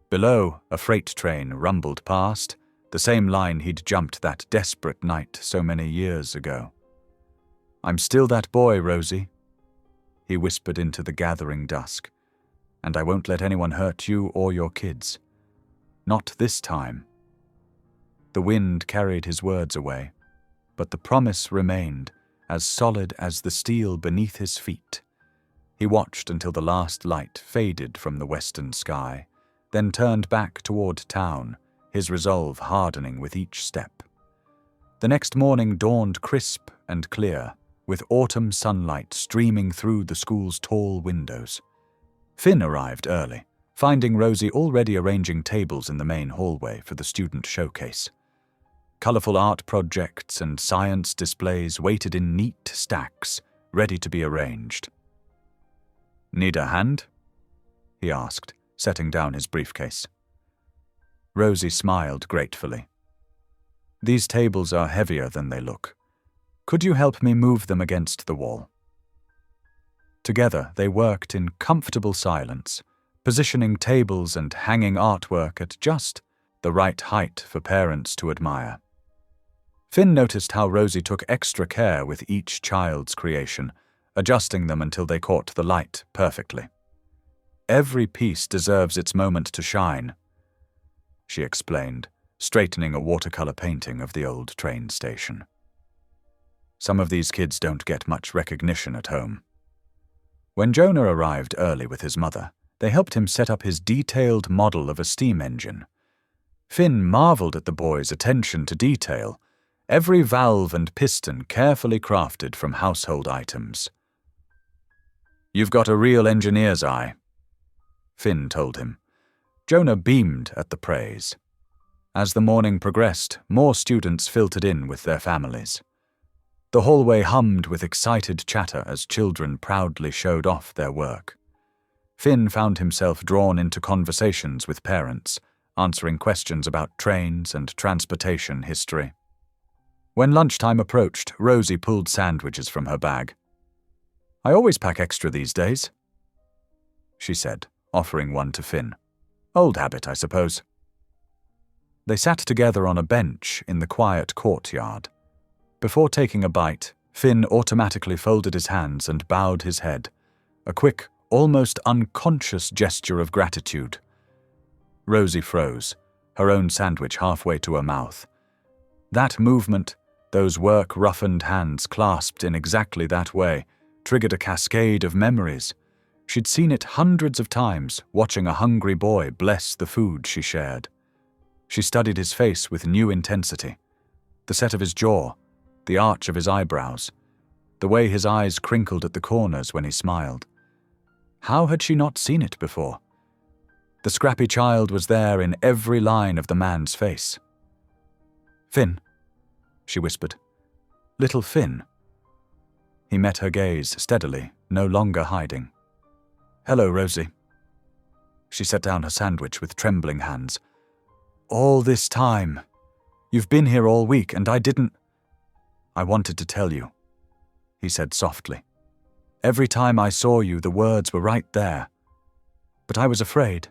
Speaker 1: Below, a freight train rumbled past, the same line he'd jumped that desperate night so many years ago. "I'm still that boy, Rosie," he whispered into the gathering dusk, "and I won't let anyone hurt you or your kids. Not this time." The wind carried his words away, but the promise remained, as solid as the steel beneath his feet. He watched until the last light faded from the western sky, then turned back toward town, his resolve hardening with each step. The next morning dawned crisp and clear, with autumn sunlight streaming through the school's tall windows. Finn arrived early, finding Rosie already arranging tables in the main hallway for the student showcase. Colorful art projects and science displays waited in neat stacks, ready to be arranged. "Need a hand?" he asked, setting down his briefcase. Rosie smiled gratefully. "These tables are heavier than they look. Could you help me move them against the wall?" Together they worked in comfortable silence, positioning tables and hanging artwork at just the right height for parents to admire. Finn noticed how Rosie took extra care with each child's creation, adjusting them until they caught the light perfectly. Every piece deserves its moment to shine, she explained, straightening a watercolor painting of the old train station. Some of these kids don't get much recognition at home. When Jonah arrived early with his mother, they helped him set up his detailed model of a steam engine. Finn marveled at the boy's attention to detail, every valve and piston carefully crafted from household items. "You've got a real engineer's eye," Finn told him. Jonah beamed at the praise. As the morning progressed, more students filtered in with their families. The hallway hummed with excited chatter as children proudly showed off their work. Finn found himself drawn into conversations with parents, answering questions about trains and transportation history. When lunchtime approached, Rosie pulled sandwiches from her bag. "I always pack extra these days," she said, offering one to Finn. "Old habit, I suppose." They sat together on a bench in the quiet courtyard. Before taking a bite, Finn automatically folded his hands and bowed his head, a quick, almost unconscious gesture of gratitude. Rosie froze, her own sandwich halfway to her mouth. That movement, those work-roughened hands clasped in exactly that way, triggered a cascade of memories. She'd seen it hundreds of times, watching a hungry boy bless the food she shared. She studied his face with new intensity. The set of his jaw, the arch of his eyebrows, the way his eyes crinkled at the corners when he smiled. How had she not seen it before? The scrappy child was there in every line of the man's face. "Finn," she whispered. "Little Finn." He met her gaze steadily, no longer hiding. "Hello, Rosie." She set down her sandwich with trembling hands. "All this time. You've been here all week, and I didn't—" "I wanted to tell you," he said softly. "Every time I saw you, the words were right there. But I was afraid."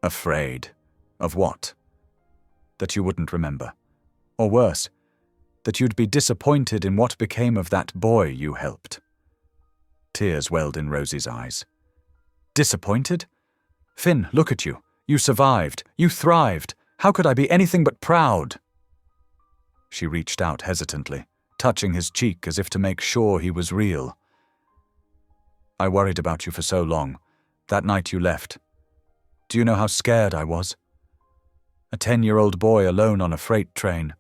Speaker 1: "Afraid? Of what?" "That you wouldn't remember. Or worse, that you'd be disappointed in what became of that boy you helped." Tears welled in Rosie's eyes. "Disappointed? Finn, look at you. You survived. You thrived. How could I be anything but proud?" She reached out hesitantly, touching his cheek as if to make sure he was real. "I worried about you for so long. That night you left. Do you know how scared I was? A 10-year-old boy alone on a freight train.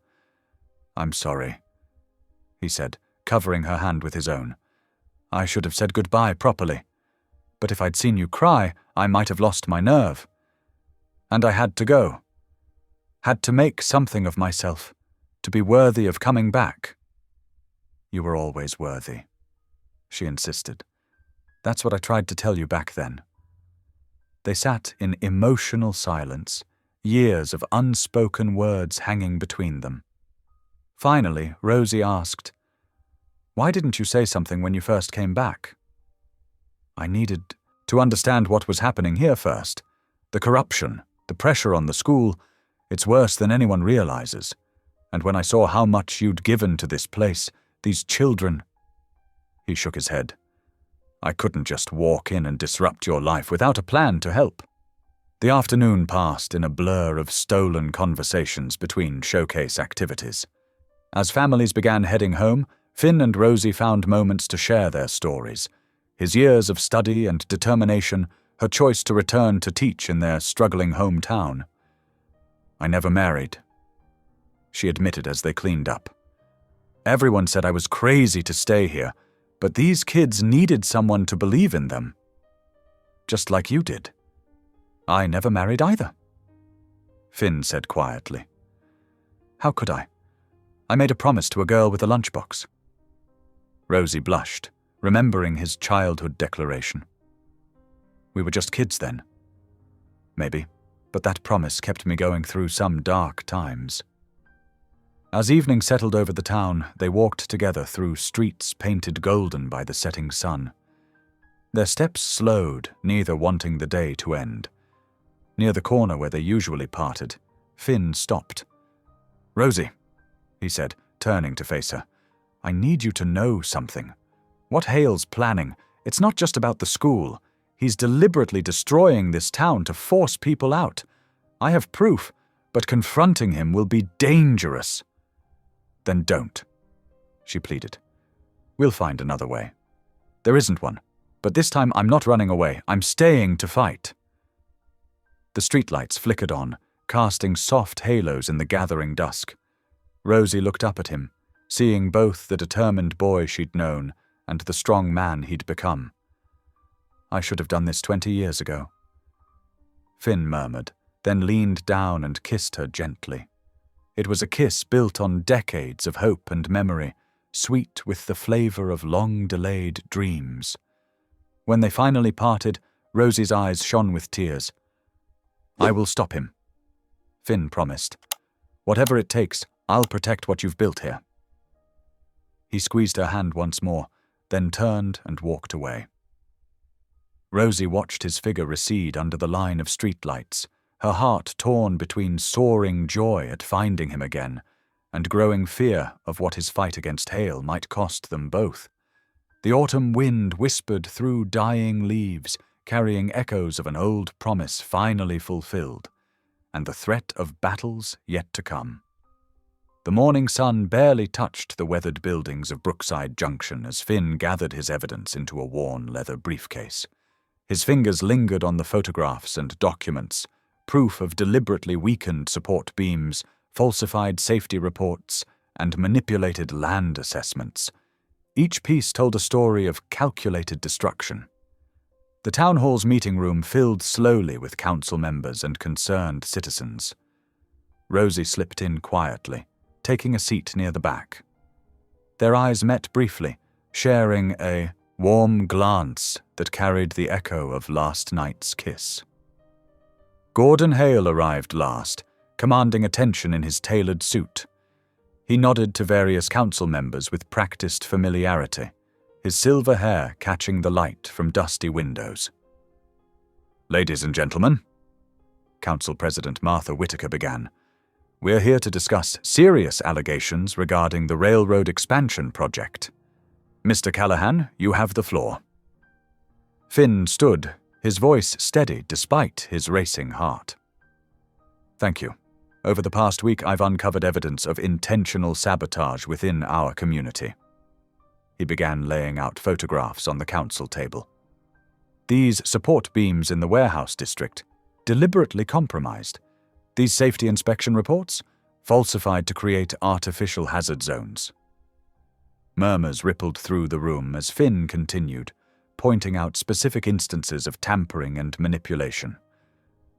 Speaker 1: I'm sorry," he said, covering her hand with his own. "I should have said goodbye properly. But if I'd seen you cry, I might have lost my nerve. And I had to go. Had to make something of myself, to be worthy of coming back." "You were always worthy," she insisted. "That's what I tried to tell you back then." They sat in emotional silence, years of unspoken words hanging between them. Finally, Rosie asked, "Why didn't you say something when you first came back?" "I needed to understand what was happening here first. The corruption, the pressure on the school, it's worse than anyone realizes. And when I saw how much you'd given to this place, these children—" He shook his head. "I couldn't just walk in and disrupt your life without a plan to help." The afternoon passed in a blur of stolen conversations between showcase activities. As families began heading home, Finn and Rosie found moments to share their stories. His years of study and determination, her choice to return to teach in their struggling hometown. "I never married," she admitted as they cleaned up. "Everyone said I was crazy to stay here, but these kids needed someone to believe in them. Just like you did." "I never married either," Finn said quietly. "How could I? I made a promise to a girl with a lunchbox." Rosie blushed, remembering his childhood declaration. "We were just kids then." "Maybe, but that promise kept me going through some dark times." As evening settled over the town, they walked together through streets painted golden by the setting sun. Their steps slowed, neither wanting the day to end. Near the corner where they usually parted, Finn stopped. "Rosie," he said, turning to face her, "I need you to know something. What Hale's planning, it's not just about the school. He's deliberately destroying this town to force people out. I have proof, but confronting him will be dangerous." "Then don't," she pleaded. "We'll find another way. There isn't one, but this time I'm not running away. I'm staying to fight." The streetlights flickered on, casting soft halos in the gathering dusk. Rosie looked up at him, seeing both the determined boy she'd known and the strong man he'd become. "I should have done this 20 years ago." Finn murmured, then leaned down and kissed her gently. It was a kiss built on decades of hope and memory, sweet with the flavor of long-delayed dreams. When they finally parted, Rosie's eyes shone with tears. "I will stop him," Finn promised. "Whatever it takes, I'll protect what you've built here." He squeezed her hand once more, then turned and walked away. Rosie watched his figure recede under the line of streetlights, her heart torn between soaring joy at finding him again and growing fear of what his fight against Hale might cost them both. The autumn wind whispered through dying leaves, carrying echoes of an old promise finally fulfilled, and the threat of battles yet to come. The morning sun barely touched the weathered buildings of Brookside Junction as Finn gathered his evidence into a worn leather briefcase. His fingers lingered on the photographs and documents, proof of deliberately weakened support beams, falsified safety reports, and manipulated land assessments. Each piece told a story of calculated destruction. The town hall's meeting room filled slowly with council members and concerned citizens. Rosie slipped in quietly, taking a seat near the back. Their eyes met briefly, sharing a warm glance that carried the echo of last night's kiss. Gordon Hale arrived last, commanding attention in his tailored suit. He nodded to various council members with practiced familiarity, his silver hair catching the light from dusty windows. "Ladies and gentlemen," Council President Martha Whitaker began, "we're here to discuss serious allegations regarding the railroad expansion project. Mr. Callahan, you have the floor." Finn stood, his voice steady despite his racing heart. "Thank you. Over the past week, I've uncovered evidence of intentional sabotage within our community." He began laying out photographs on the council table. These support beams in the warehouse district, deliberately compromised. These safety inspection reports, falsified to create artificial hazard zones. Murmurs rippled through the room as Finn continued, pointing out specific instances of tampering and manipulation.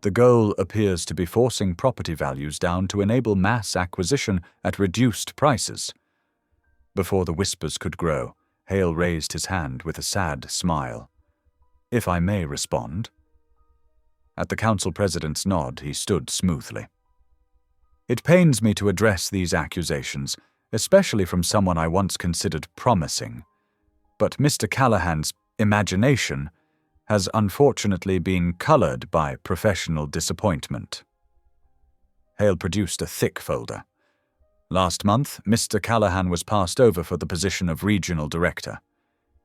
Speaker 1: The goal appears to be forcing property values down to enable mass acquisition at reduced prices. Before the whispers could grow, Hale raised his hand with a sad smile. "If I may respond." At the council president's nod, he stood smoothly. "It pains me to address these accusations, especially from someone I once considered promising. But Mr. Callahan's imagination has unfortunately been colored by professional disappointment." Hale produced a thick folder. Last month, Mr. Callahan was passed over for the position of regional director.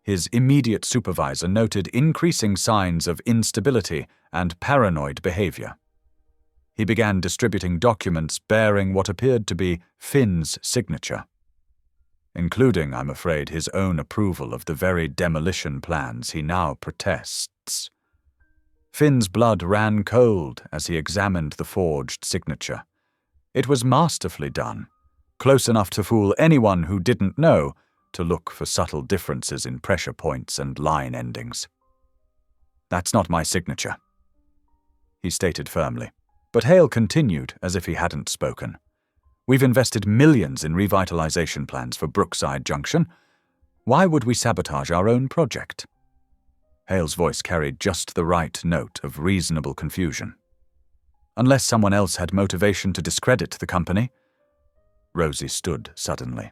Speaker 1: His immediate supervisor noted increasing signs of instability and paranoid behavior. He began distributing documents bearing what appeared to be Finn's signature, including, I'm afraid, his own approval of the very demolition plans he now protests. Finn's blood ran cold as he examined the forged signature. It was masterfully done, close enough to fool anyone who didn't know to look for subtle differences in pressure points and line endings. "That's not my signature," he stated firmly, but Hale continued as if he hadn't spoken. "We've invested millions in revitalization plans for Brookside Junction. Why would we sabotage our own project?" Hale's voice carried just the right note of reasonable confusion. "Unless someone else had motivation to discredit the company." Rosie stood suddenly.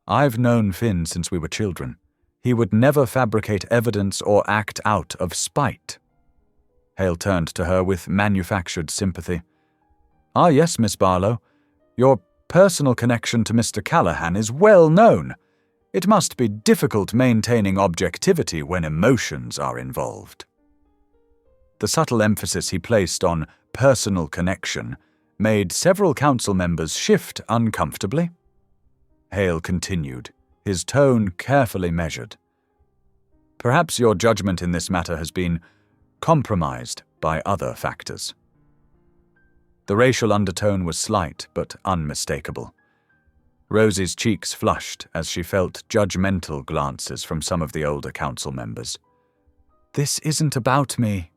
Speaker 1: "I've known Finn since we were children. He would never fabricate evidence or act out of spite." Hale turned to her with manufactured sympathy. "Ah, yes, Miss Barlow. Your personal connection to Mr. Callahan is well known. It must be difficult maintaining objectivity when emotions are involved." The subtle emphasis he placed on personal connection made several council members shift uncomfortably. Hale continued, his tone carefully measured. Perhaps your judgment in this matter has been compromised by other factors. The racial undertone was slight but unmistakable. Rosie's cheeks flushed as she felt judgmental glances from some of the older council members. "This isn't about me,"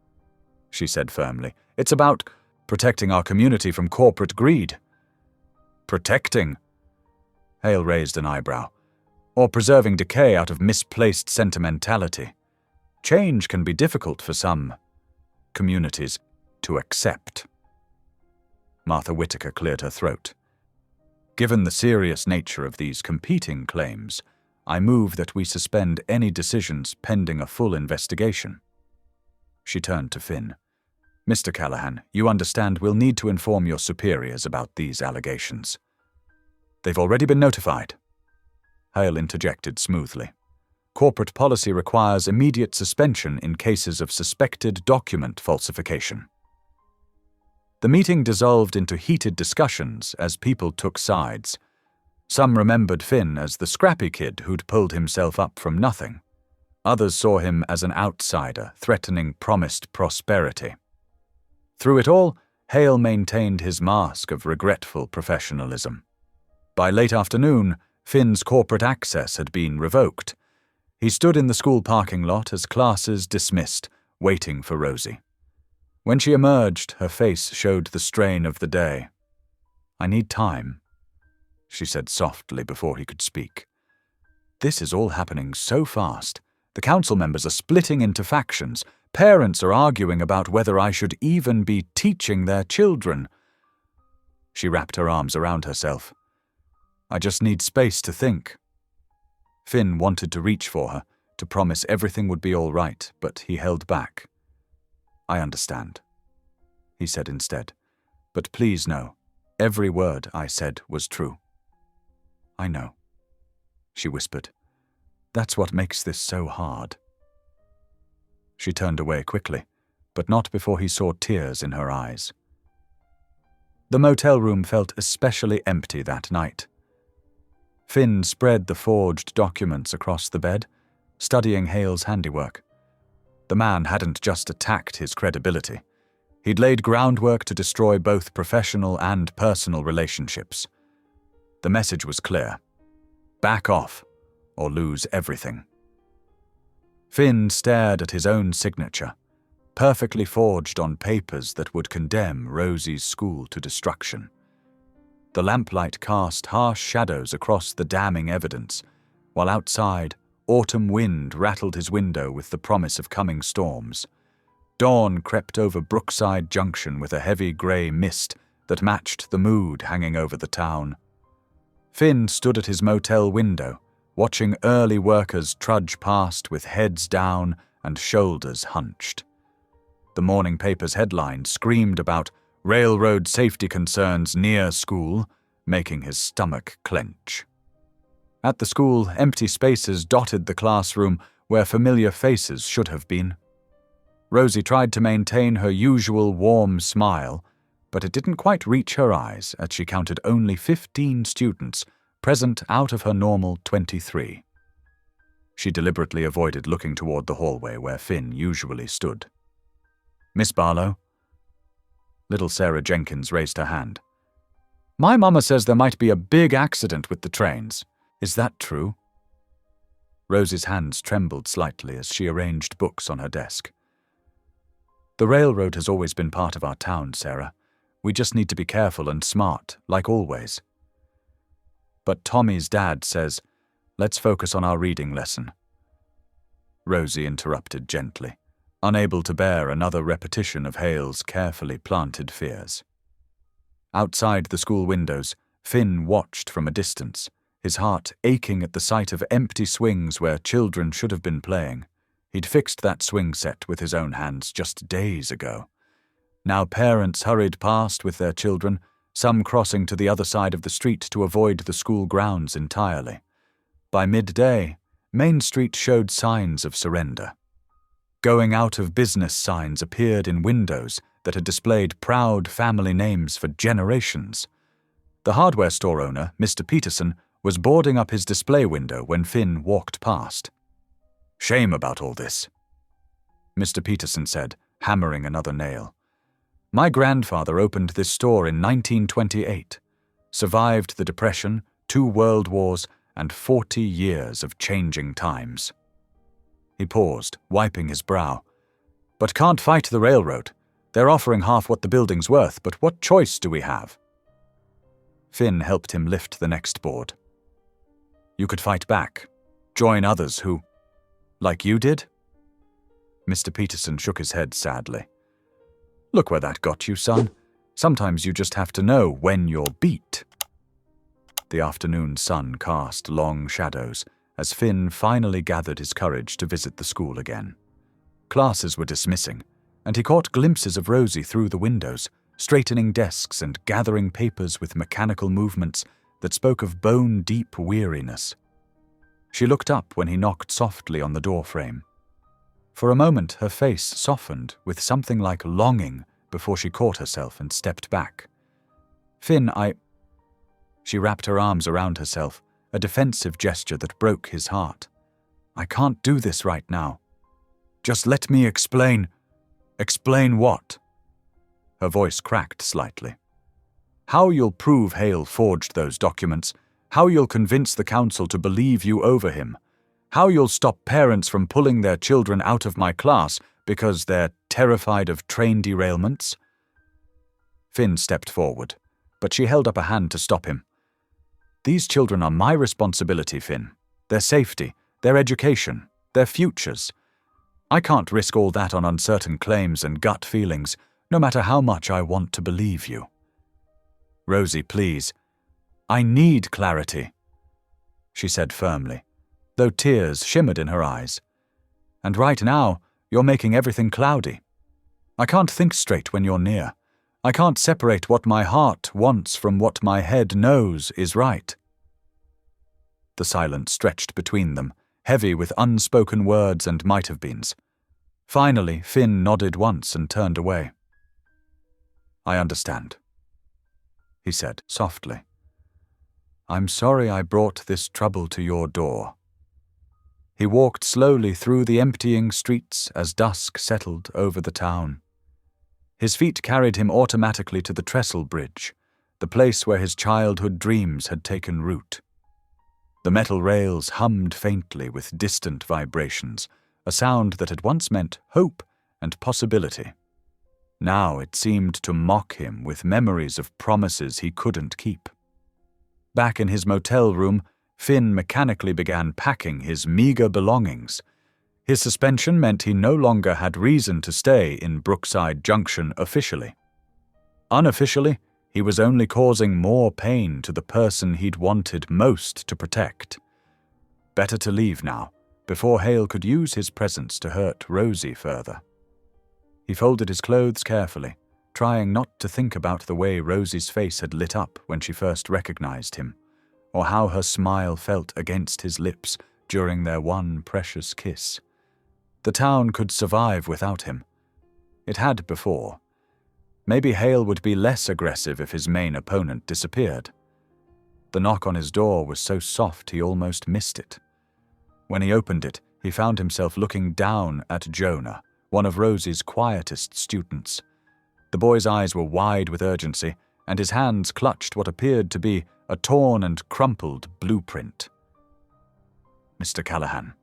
Speaker 1: she said firmly. "It's about protecting our community from corporate greed." "Protecting?" Hale raised an eyebrow. "Or preserving decay out of misplaced sentimentality. Change can be difficult for some communities to accept." Martha Whitaker cleared her throat. "Given the serious nature of these competing claims, I move that we suspend any decisions pending a full investigation." She turned to Finn. "Mr. Callahan, you understand we'll need to inform your superiors about these allegations." "They've already been notified," Hale interjected smoothly. "Corporate policy requires immediate suspension in cases of suspected document falsification." The meeting dissolved into heated discussions as people took sides. Some remembered Finn as the scrappy kid who'd pulled himself up from nothing. Others saw him as an outsider threatening promised prosperity. Through it all, Hale maintained his mask of regretful professionalism. By late afternoon, Finn's corporate access had been revoked. He stood in the school parking lot as classes dismissed, waiting for Rosie. When she emerged, her face showed the strain of the day. "I need time," she said softly before he could speak. "This is all happening so fast. The council members are splitting into factions. Parents are arguing about whether I should even be teaching their children." She wrapped her arms around herself. "I just need space to think." Finn wanted to reach for her, to promise everything would be all right, but he held back. "I understand," he said instead. "But please know, every word I said was true." "I know," she whispered. "That's what makes this so hard." She turned away quickly, but not before he saw tears in her eyes. The motel room felt especially empty that night. Finn spread the forged documents across the bed, studying Hale's handiwork. The man hadn't just attacked his credibility. He'd laid groundwork to destroy both professional and personal relationships. The message was clear. Back off, or lose everything. Finn stared at his own signature, perfectly forged on papers that would condemn Rosie's school to destruction. The lamplight cast harsh shadows across the damning evidence, while outside, autumn wind rattled his window with the promise of coming storms. Dawn crept over Brookside Junction with a heavy grey mist that matched the mood hanging over the town. Finn stood at his motel window, watching early workers trudge past with heads down and shoulders hunched. The morning paper's headline screamed about railroad safety concerns near school, making his stomach clench. At the school, empty spaces dotted the classroom where familiar faces should have been. Rosie tried to maintain her usual warm smile, but it didn't quite reach her eyes as she counted only 15 students present out of her normal 23. She deliberately avoided looking toward the hallway where Finn usually stood. "Miss Barlow?" Little Sarah Jenkins raised her hand. "My mama says there might be a big accident with the trains. Is that true?" Rosie's hands trembled slightly as she arranged books on her desk. "The railroad has always been part of our town, Sarah. We just need to be careful and smart, like always." "But Tommy's dad says, let's focus on our reading lesson." Rosie interrupted gently, unable to bear another repetition of Hale's carefully planted fears. Outside the school windows, Finn watched from a distance, his heart aching at the sight of empty swings where children should have been playing. He'd fixed that swing set with his own hands just days ago. Now parents hurried past with their children, some crossing to the other side of the street to avoid the school grounds entirely. By midday, Main Street showed signs of surrender. Going out of business signs appeared in windows that had displayed proud family names for generations. The hardware store owner, Mr. Peterson, was boarding up his display window when Finn walked past. "Shame about all this," Mr. Peterson said, hammering another nail. "My grandfather opened this store in 1928, survived the Depression, 2 world wars, and 40 years of changing times." He paused, wiping his brow. "But can't fight the railroad. They're offering half what the building's worth, but what choice do we have?" Finn helped him lift the next board. "You could fight back. Join others who... like you did?" Mr. Peterson shook his head sadly. "Look where that got you, son. Sometimes you just have to know when you're beat." The afternoon sun cast long shadows as Finn finally gathered his courage to visit the school again. Classes were dismissing, and he caught glimpses of Rosie through the windows, straightening desks and gathering papers with mechanical movements that spoke of bone-deep weariness. She looked up when he knocked softly on the doorframe. For a moment her face softened with something like longing before she caught herself and stepped back. "Finn, She wrapped her arms around herself, a defensive gesture that broke his heart. "I can't do this right now." "Just let me explain." "Explain what?" Her voice cracked slightly. "How you'll prove Hale forged those documents, how you'll convince the council to believe you over him, how you'll stop parents from pulling their children out of my class because they're terrified of train derailments." Finn stepped forward, but she held up a hand to stop him. "These children are my responsibility, Finn. Their safety, their education, their futures. I can't risk all that on uncertain claims and gut feelings, no matter how much I want to believe you." "Rosie, please. I need clarity," she said firmly, though tears shimmered in her eyes. "And right now, you're making everything cloudy. I can't think straight when you're near. I can't separate what my heart wants from what my head knows is right." The silence stretched between them, heavy with unspoken words and might-have-beens. Finally, Finn nodded once and turned away. "I understand," he said softly. "I'm sorry I brought this trouble to your door." He walked slowly through the emptying streets as dusk settled over the town. His feet carried him automatically to the trestle bridge, the place where his childhood dreams had taken root. The metal rails hummed faintly with distant vibrations, a sound that had once meant hope and possibility. Now it seemed to mock him with memories of promises he couldn't keep. Back in his motel room, Finn mechanically began packing his meager belongings. His suspension meant he no longer had reason to stay in Brookside Junction officially. Unofficially, he was only causing more pain to the person he'd wanted most to protect. Better to leave now, before Hale could use his presence to hurt Rosie further. He folded his clothes carefully, trying not to think about the way Rosie's face had lit up when she first recognized him, or how her smile felt against his lips during their one precious kiss. The town could survive without him. It had before. Maybe Hale would be less aggressive if his main opponent disappeared. The knock on his door was so soft he almost missed it. When he opened it, he found himself looking down at Jonah, one of Rosie's quietest students. The boy's eyes were wide with urgency, and his hands clutched what appeared to be a torn and crumpled blueprint. "Mr. Callahan,"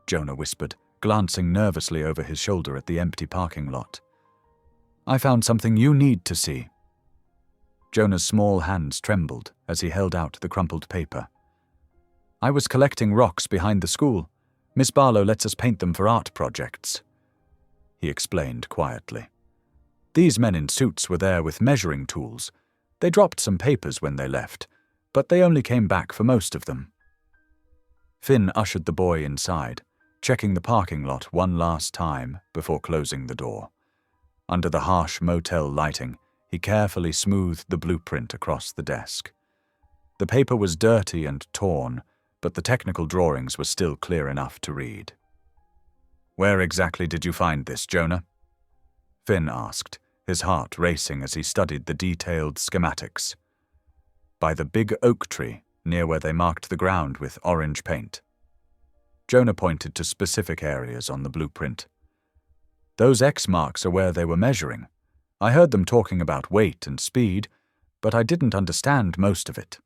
Speaker 1: Jonah whispered, glancing nervously over his shoulder at the empty parking lot. "I found something you need to see." Jonah's small hands trembled as he held out the crumpled paper. "I was collecting rocks behind the school. Miss Barlow lets us paint them for art projects," he explained quietly. "These men in suits were there with measuring tools. They dropped some papers when they left, but they only came back for most of them." Finn ushered the boy inside, checking the parking lot one last time before closing the door. Under the harsh motel lighting, he carefully smoothed the blueprint across the desk. The paper was dirty and torn, but the technical drawings were still clear enough to read. Where exactly did you find this, Jonah? Finn asked, his heart racing as he studied the detailed schematics. By the big oak tree, near where they marked the ground with orange paint. Jonah pointed to specific areas on the blueprint. Those X marks are where they were measuring. I heard them talking about weight and speed, but I didn't understand most of it.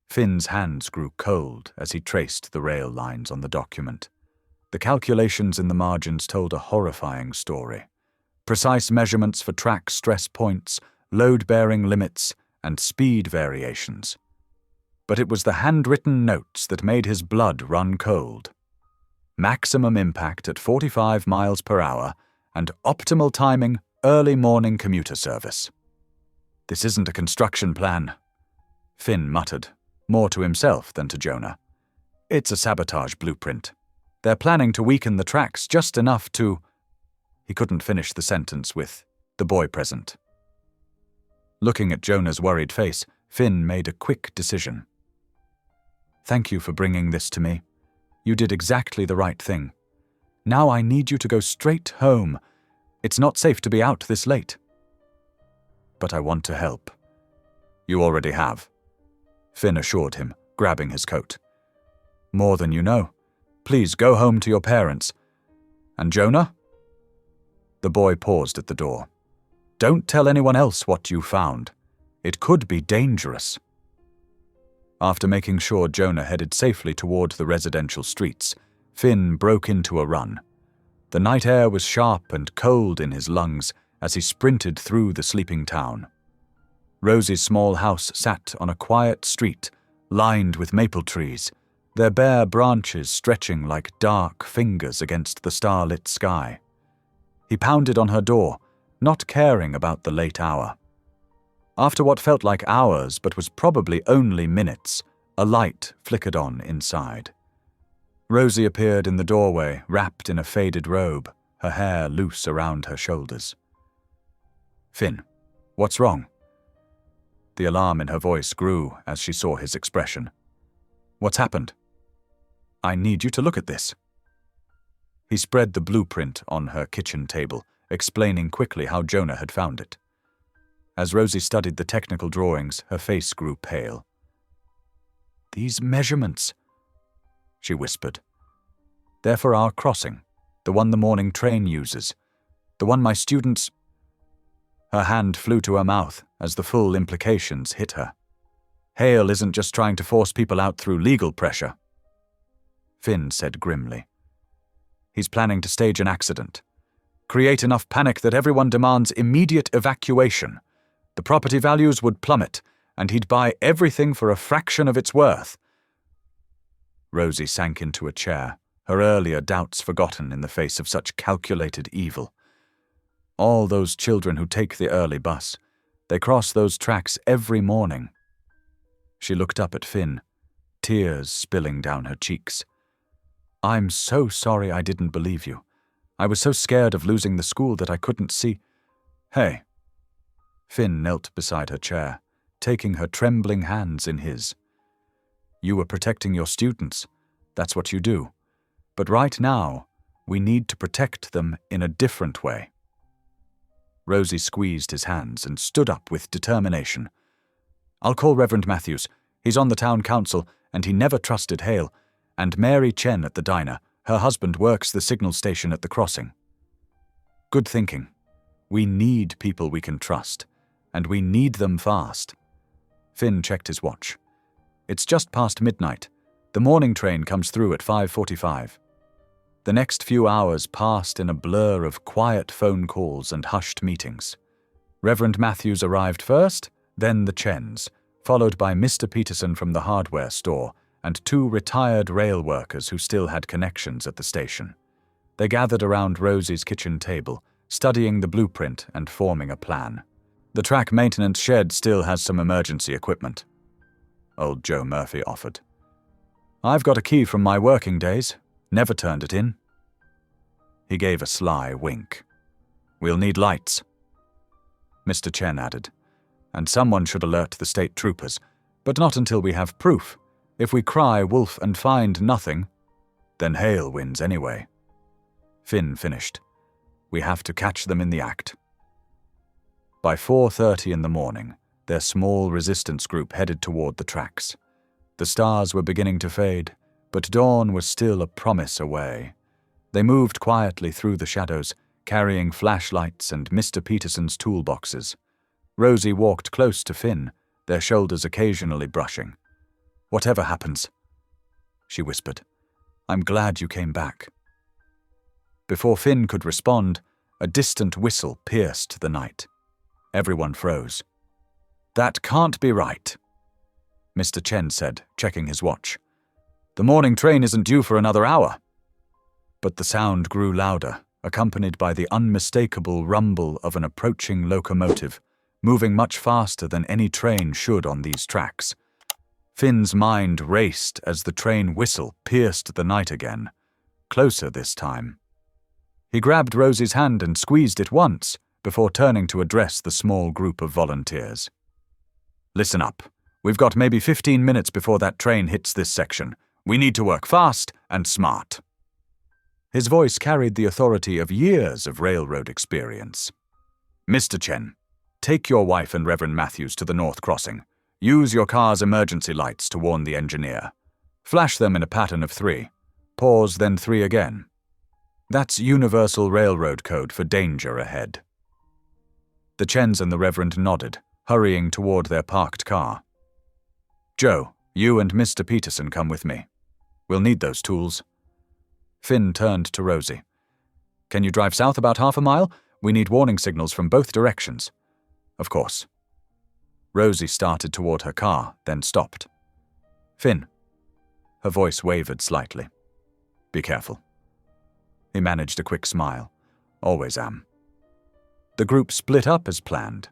Speaker 1: Finn's hands grew cold as he traced the rail lines on the document. The calculations in the margins told a horrifying story. Precise measurements for track stress points, load-bearing limits, and speed variations. But it was the handwritten notes that made his blood run cold. Maximum impact at 45 miles per hour and optimal timing early morning commuter service. This isn't a construction plan, Finn muttered, more to himself than to Jonah. It's a sabotage blueprint. They're planning to weaken the tracks just enough to... He couldn't finish the sentence with the boy present. Looking at Jonah's worried face, Finn made a quick decision. Thank you for bringing this to me. You did exactly the right thing. Now I need you to go straight home. It's not safe to be out this late. But I want to help. You already have, Finn assured him, grabbing his coat. More than you know. Please go home to your parents. And Jonah? The boy paused at the door. Don't tell anyone else what you found. It could be dangerous. After making sure Jonah headed safely toward the residential streets, Finn broke into a run. The night air was sharp and cold in his lungs as he sprinted through the sleeping town. Rosie's small house sat on a quiet street, lined with maple trees, their bare branches stretching like dark fingers against the starlit sky. He pounded on her door, not caring about the late hour. After what felt like hours but was probably only minutes, a light flickered on inside. Rosie appeared in the doorway, wrapped in a faded robe, her hair loose around her shoulders. Finn, what's wrong? The alarm in her voice grew as she saw his expression. What's happened? I need you to look at this. He spread the blueprint on her kitchen table, explaining quickly how Jonah had found it. As Rosie studied the technical drawings, her face grew pale. These measurements, she whispered. They're for our crossing, the one the morning train uses, the one my students... Her hand flew to her mouth as the full implications hit her. Hale isn't just trying to force people out through legal pressure, Finn said grimly. He's planning to stage an accident. Create enough panic that everyone demands immediate evacuation. The property values would plummet, and he'd buy everything for a fraction of its worth. Rosie sank into a chair, her earlier doubts forgotten in the face of such calculated evil. All those children who take the early bus, they cross those tracks every morning. She looked up at Finn, tears spilling down her cheeks. I'm so sorry I didn't believe you. I was so scared of losing the school that I couldn't see. Hey. Finn knelt beside her chair, taking her trembling hands in his. You were protecting your students. That's what you do. But right now, we need to protect them in a different way. Rosie squeezed his hands and stood up with determination. I'll call Reverend Matthews. He's on the town council, and he never trusted Hale. And Mary Chen at the diner. Her husband works the signal station at the crossing. Good thinking. We need people we can trust, and we need them fast. Finn checked his watch. It's just past midnight. The morning train comes through at 5:45. The next few hours passed in a blur of quiet phone calls and hushed meetings. Reverend Matthews arrived first, then the Chens, followed by Mr. Peterson from the hardware store, and 2 retired rail workers who still had connections at the station. They gathered around Rosie's kitchen table, studying the blueprint and forming a plan. The track maintenance shed still has some emergency equipment, old Joe Murphy offered. I've got a key from my working days. Never turned it in. He gave a sly wink. We'll need lights, Mr. Chen added, and someone should alert the state troopers, but not until we have proof. If we cry wolf and find nothing, then Hale wins anyway. Finn finished. We have to catch them in the act. By 4:30 in the morning, their small resistance group headed toward the tracks. The stars were beginning to fade, but dawn was still a promise away. They moved quietly through the shadows, carrying flashlights and Mr. Peterson's toolboxes. Rosie walked close to Finn, their shoulders occasionally brushing. "Whatever happens," she whispered, "I'm glad you came back." Before Finn could respond, a distant whistle pierced the night. Everyone froze. "That can't be right," Mr. Chen said, checking his watch. "The morning train isn't due for another hour." But the sound grew louder, accompanied by the unmistakable rumble of an approaching locomotive, moving much faster than any train should on these tracks. Finn's mind raced as the train whistle pierced the night again, closer this time. He grabbed Rosie's hand and squeezed it once, before turning to address the small group of volunteers. "Listen up. We've got maybe 15 minutes before that train hits this section. We need to work fast and smart." His voice carried the authority of years of railroad experience. "Mr. Chen, take your wife and Reverend Matthews to the North Crossing. Use your car's emergency lights to warn the engineer. Flash them in a pattern of 3. Pause, then 3 again. That's Universal Railroad code for danger ahead." The Chens and the Reverend nodded, hurrying toward their parked car. "Joe, you and Mr. Peterson come with me. We'll need those tools." Finn turned to Rosie. "Can you drive south about half a mile? We need warning signals from both directions." "Of course." Rosie started toward her car, then stopped. "Finn." Her voice wavered slightly. "Be careful." He managed a quick smile. "Always am." The group split up as planned.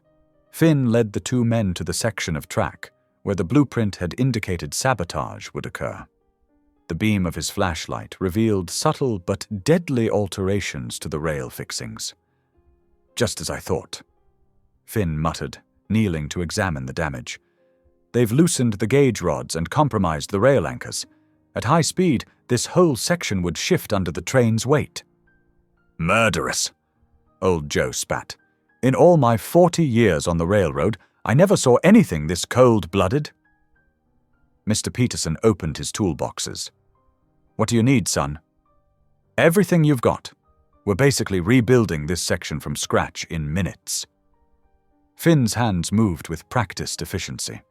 Speaker 1: Finn led the 2 men to the section of track where the blueprint had indicated sabotage would occur. The beam of his flashlight revealed subtle but deadly alterations to the rail fixings. "Just as I thought," Finn muttered, kneeling to examine the damage. "They've loosened the gauge rods and compromised the rail anchors. At high speed, this whole section would shift under the train's weight." "Murderous," Old Joe spat. "In all my 40 years on the railroad, I never saw anything this cold-blooded." Mr. Peterson opened his toolboxes. "What do you need, son?" "Everything you've got. We're basically rebuilding this section from scratch in minutes." Finn's hands moved with practiced efficiency.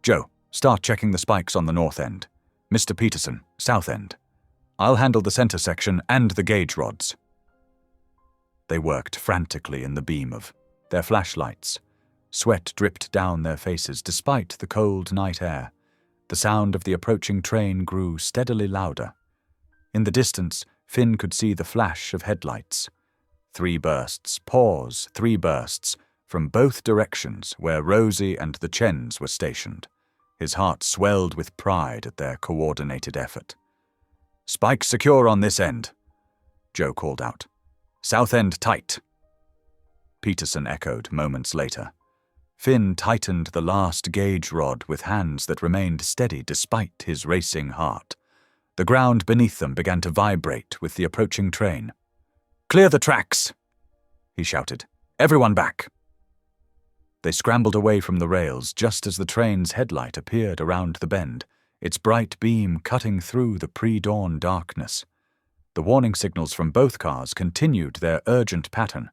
Speaker 1: "Joe, start checking the spikes on the north end. Mr. Peterson, south end. I'll handle the center section and the gauge rods." They worked frantically in the beam of their flashlights. Sweat dripped down their faces despite the cold night air. The sound of the approaching train grew steadily louder. In the distance, Finn could see the flash of headlights. 3 bursts, pause, 3 bursts, from both directions where Rosie and the Chens were stationed. His heart swelled with pride at their coordinated effort. "Spikes secure on this end," Joe called out. "South end tight." Peterson echoed moments later. Finn tightened the last gauge rod with hands that remained steady despite his racing heart. The ground beneath them began to vibrate with the approaching train. "Clear the tracks!" he shouted. "Everyone back!" They scrambled away from the rails just as the train's headlight appeared around the bend, its bright beam cutting through the pre-dawn darkness. The warning signals from both cars continued their urgent pattern.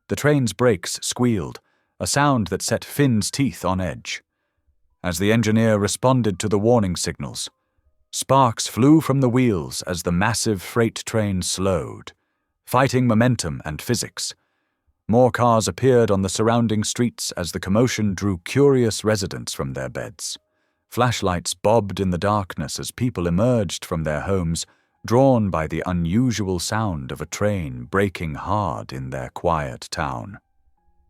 Speaker 1: The train's brakes squealed, a sound that set Finn's teeth on edge. As the engineer responded to the warning signals, sparks flew from the wheels as the massive freight train slowed, fighting momentum and physics. More cars appeared on the surrounding streets as the commotion drew curious residents from their beds. Flashlights bobbed in the darkness as people emerged from their homes, drawn by the unusual sound of a train braking hard in their quiet town.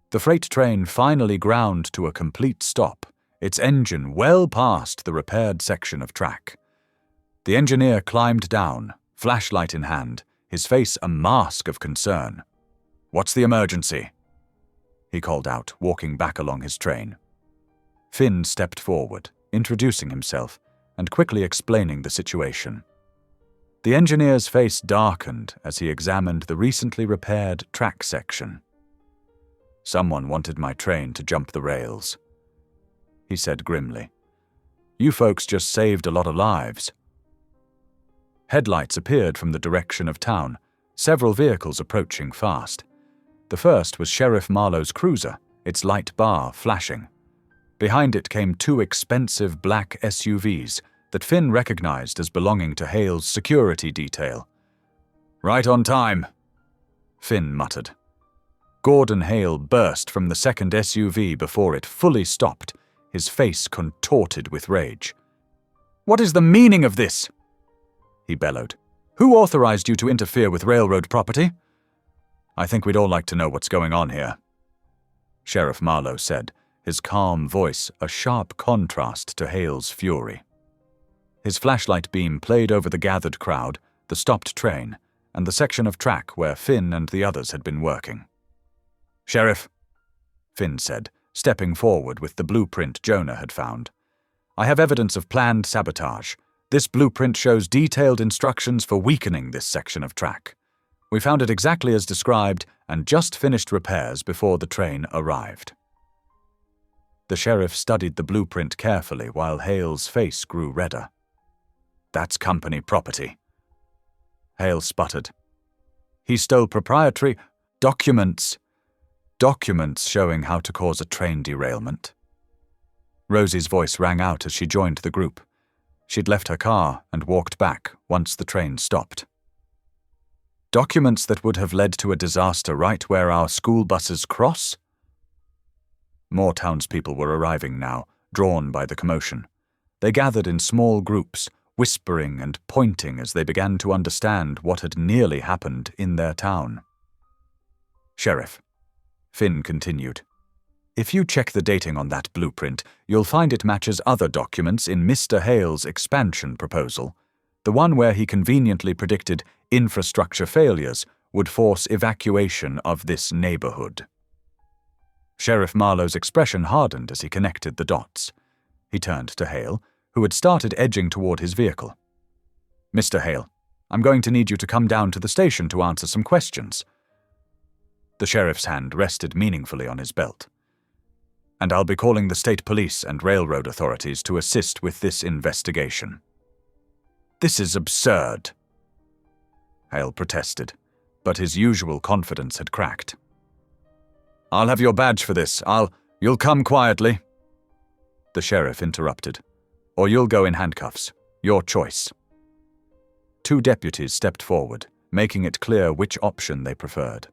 Speaker 1: The freight train finally ground to a complete stop, its engine well past the repaired section of track. The engineer climbed down, flashlight in hand, his face a mask of concern. "What's the emergency?" he called out, walking back along his train. Finn stepped forward, introducing himself and quickly explaining the situation. The engineer's face darkened as he examined the recently repaired track section. "Someone wanted my train to jump the rails," he said grimly. "You folks just saved a lot of lives." Headlights appeared from the direction of town, several vehicles approaching fast. The first was Sheriff Marlowe's cruiser, its light bar flashing. Behind it came two expensive black SUVs that Finn recognized as belonging to Hale's security detail. "Right on time," Finn muttered. Gordon Hale burst from the second SUV before it fully stopped, his face contorted with rage. "What is the meaning of this?" he bellowed. "Who authorized you to interfere with railroad property?" "I think we'd all like to know what's going on here," Sheriff Marlowe said, his calm voice a sharp contrast to Hale's fury. His flashlight beam played over the gathered crowd, the stopped train, and the section of track where Finn and the others had been working. "Sheriff," Finn said, stepping forward with the blueprint Jonah had found. "I have evidence of planned sabotage. This blueprint shows detailed instructions for weakening this section of track. We found it exactly as described and just finished repairs before the train arrived." The sheriff studied the blueprint carefully while Hale's face grew redder. "That's company property," Hale sputtered. "He stole proprietary documents showing how to cause a train derailment." Rosie's voice rang out as she joined the group. She'd left her car and walked back once the train stopped. "Documents that would have led to a disaster right where our school buses cross?" More townspeople were arriving now, drawn by the commotion. They gathered in small groups, whispering and pointing as they began to understand what had nearly happened in their town. "Sheriff," Finn continued, "if you check the dating on that blueprint, you'll find it matches other documents in Mr. Hale's expansion proposal, the one where he conveniently predicted infrastructure failures would force evacuation of this neighborhood." Sheriff Marlowe's expression hardened as he connected the dots. He turned to Hale, who had started edging toward his vehicle. "Mr. Hale, I'm going to need you to come down to the station to answer some questions." The sheriff's hand rested meaningfully on his belt. "And I'll be calling the state police and railroad authorities to assist with this investigation." "This is absurd," Hale protested, but his usual confidence had cracked. "I'll have your badge for this. You'll come quietly," the sheriff interrupted. "Or you'll go in handcuffs. Your choice." Two deputies stepped forward, making it clear which option they preferred.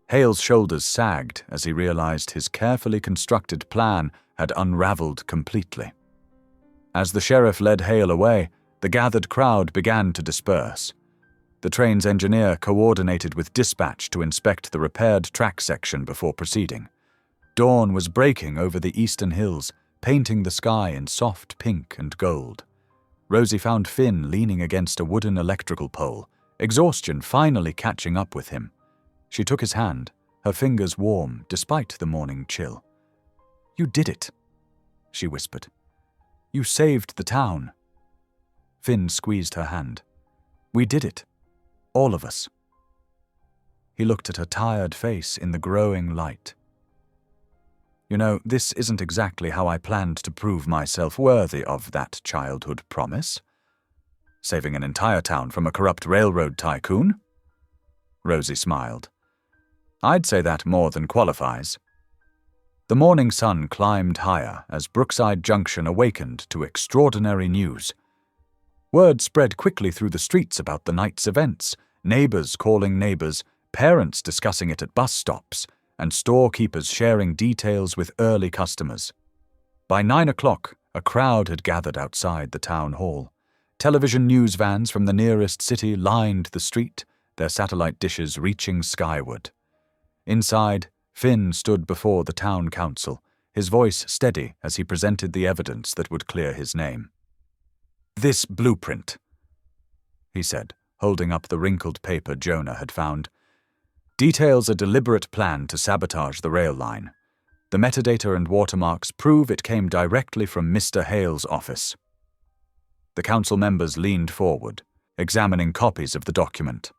Speaker 1: Hale's shoulders sagged as he realized his carefully constructed plan had unraveled completely. As the sheriff led Hale away, the gathered crowd began to disperse. The train's engineer coordinated with dispatch to inspect the repaired track section before proceeding. Dawn was breaking over the eastern hills, painting the sky in soft pink and gold. Rosie found Finn leaning against a wooden electrical pole, exhaustion finally catching up with him. She took his hand, her fingers warm despite the morning chill. "You did it," she whispered. "You saved the town." Finn squeezed her hand. "We did it. All of us." He looked at her tired face in the growing light. "You know, this isn't exactly how I planned to prove myself worthy of that childhood promise. Saving an entire town from a corrupt railroad tycoon?" Rosie smiled. "I'd say that more than qualifies." The morning sun climbed higher as Brookside Junction awakened to extraordinary news. Word spread quickly through the streets about the night's events, neighbors calling neighbors, parents discussing it at bus stops, and storekeepers sharing details with early customers. By 9 o'clock, a crowd had gathered outside the town hall. Television news vans from the nearest city lined the street, their satellite dishes reaching skyward. Inside, Finn stood before the town council, his voice steady as he presented the evidence that would clear his name. "This blueprint," he said, holding up the wrinkled paper Jonah had found, "details a deliberate plan to sabotage the rail line. The metadata and watermarks prove it came directly from Mr. Hale's office." The council members leaned forward, examining copies of the document.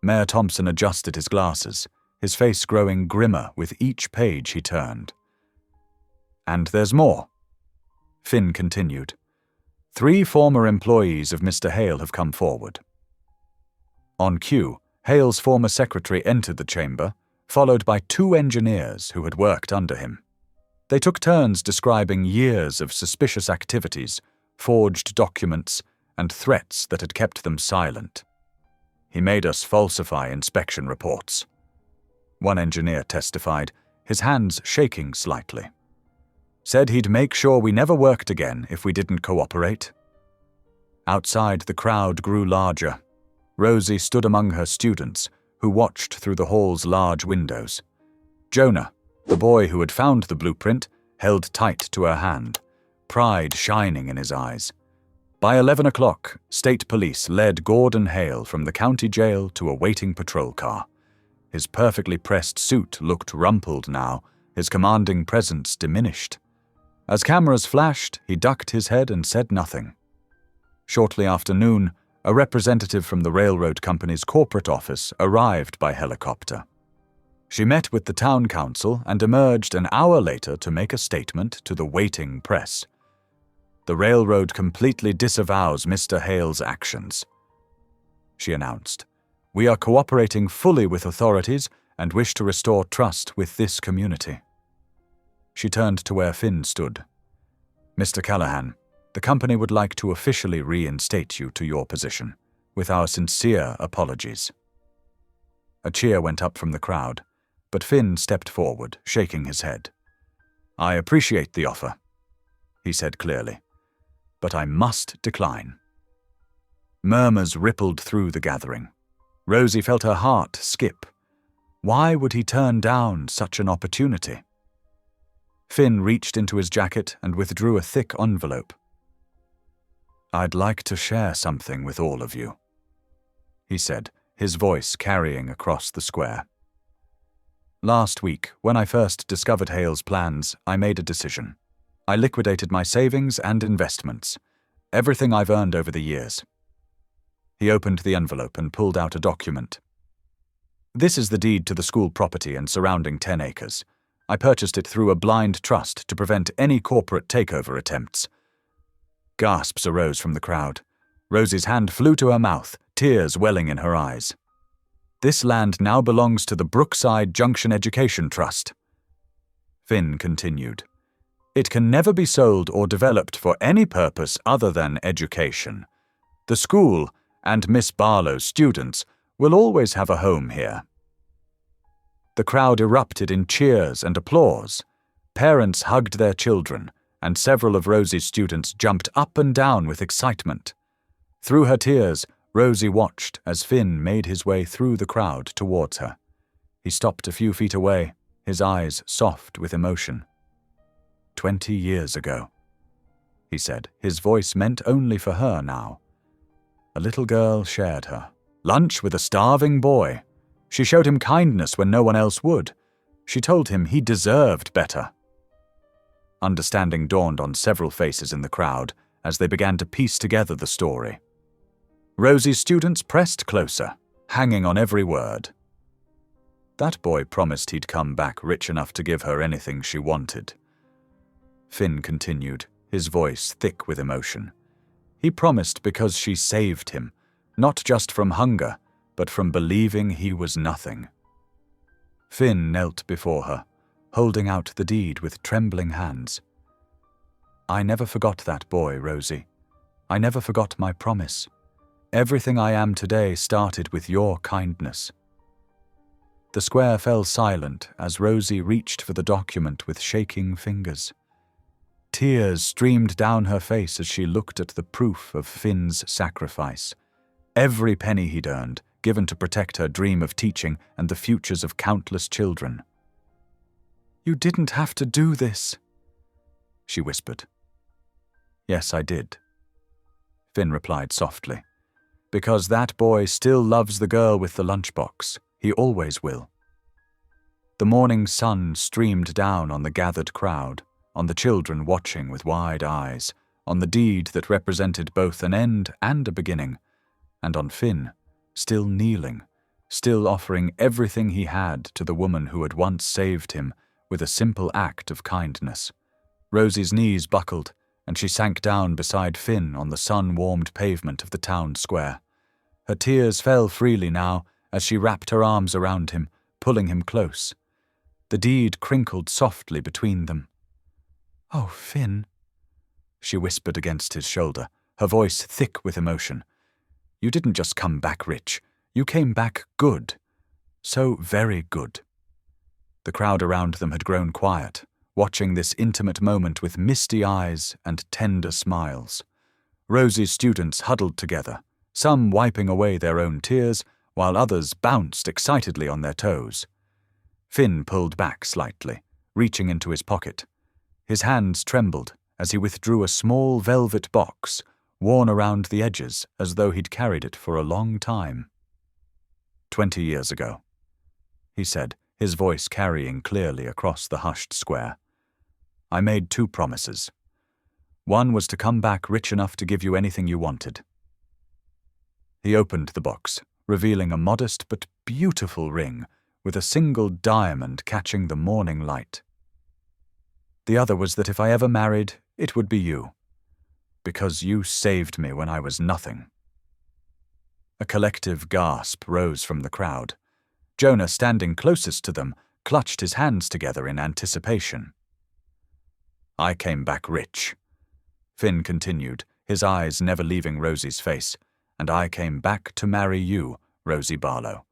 Speaker 1: Mayor Thompson adjusted his glasses, his face growing grimmer with each page he turned. "And there's more," Finn continued. "3 former employees of Mr. Hale have come forward." On cue, Hale's former secretary entered the chamber, followed by 2 engineers who had worked under him. They took turns describing years of suspicious activities, forged documents, and threats that had kept them silent. "He made us falsify inspection reports," one engineer testified, his hands shaking slightly. "Said he'd make sure we never worked again if we didn't cooperate." Outside, the crowd grew larger. Rosie stood among her students, who watched through the hall's large windows. Jonah, the boy who had found the blueprint, held tight to her hand, pride shining in his eyes. By 11 o'clock, state police led Gordon Hale from the county jail to a waiting patrol car. His perfectly pressed suit looked rumpled now, his commanding presence diminished. As cameras flashed, he ducked his head and said nothing. Shortly after noon, a representative from the railroad company's corporate office arrived by helicopter. She met with the town council and emerged an hour later to make a statement to the waiting press. "The railroad completely disavows Mr. Hale's actions," she announced. "We are cooperating fully with authorities and wish to restore trust with this community." She turned to where Finn stood. "Mr. Callahan, the company would like to officially reinstate you to your position, with our sincere apologies." A cheer went up from the crowd, but Finn stepped forward, shaking his head. "I appreciate the offer," he said clearly, "but I must decline." Murmurs rippled through the gathering. Rosie felt her heart skip. Why would he turn down such an opportunity? Finn reached into his jacket and withdrew a thick envelope. "I'd like to share something with all of you," he said, his voice carrying across the square. "Last week, when I first discovered Hale's plans, I made a decision. I liquidated my savings and investments, everything I've earned over the years." He opened the envelope and pulled out a document. "This is the deed to the school property and surrounding 10 acres. I purchased it through a blind trust to prevent any corporate takeover attempts." Gasps arose from the crowd. Rosie's hand flew to her mouth, tears welling in her eyes. "This land now belongs to the Brookside Junction Education Trust." Finn continued. "It can never be sold or developed for any purpose other than education. The school and Miss Barlow's students will always have a home here." The crowd erupted in cheers and applause. Parents hugged their children, and several of Rosie's students jumped up and down with excitement. Through her tears, Rosie watched as Finn made his way through the crowd towards her. He stopped a few feet away, his eyes soft with emotion. 20 years ago, he said, his voice meant only for her now. A little girl shared her lunch with a starving boy. She showed him kindness when no one else would. She told him he deserved better. Understanding dawned on several faces in the crowd as they began to piece together the story. Rosie's students pressed closer, hanging on every word. That boy promised he'd come back rich enough to give her anything she wanted. Finn continued, his voice thick with emotion. He promised because she saved him, not just from hunger, but from believing he was nothing. Finn knelt before her, holding out the deed with trembling hands. "I never forgot that boy, Rosie. I never forgot my promise. Everything I am today started with your kindness." The square fell silent as Rosie reached for the document with shaking fingers. Tears streamed down her face as she looked at the proof of Finn's sacrifice. Every penny he'd earned, given to protect her dream of teaching and the futures of countless children. "You didn't have to do this," she whispered. "Yes, I did," Finn replied softly. "Because that boy still loves the girl with the lunchbox. He always will." The morning sun streamed down on the gathered crowd, on the children watching with wide eyes, on the deed that represented both an end and a beginning, and on Finn, still kneeling, still offering everything he had to the woman who had once saved him with a simple act of kindness. Rosie's knees buckled, and she sank down beside Finn on the sun-warmed pavement of the town square. Her tears fell freely now as she wrapped her arms around him, pulling him close. The deed crinkled softly between them. "Oh, Finn," she whispered against his shoulder, her voice thick with emotion. "You didn't just come back rich. You came back good. So very good." The crowd around them had grown quiet, watching this intimate moment with misty eyes and tender smiles. Rosie's students huddled together, some wiping away their own tears, while others bounced excitedly on their toes. Finn pulled back slightly, reaching into his pocket. His hands trembled as he withdrew a small velvet box, worn around the edges as though he'd carried it for a long time. 20 years ago, he said, his voice carrying clearly across the hushed square. "I made 2 promises. One was to come back rich enough to give you anything you wanted." He opened the box, revealing a modest but beautiful ring with a single diamond catching the morning light. "The other was that if I ever married, it would be you, because you saved me when I was nothing." A collective gasp rose from the crowd. Jonah, standing closest to them, clutched his hands together in anticipation. "I came back rich," Finn continued, his eyes never leaving Rosie's face, "and I came back to marry you, Rosie Barlow.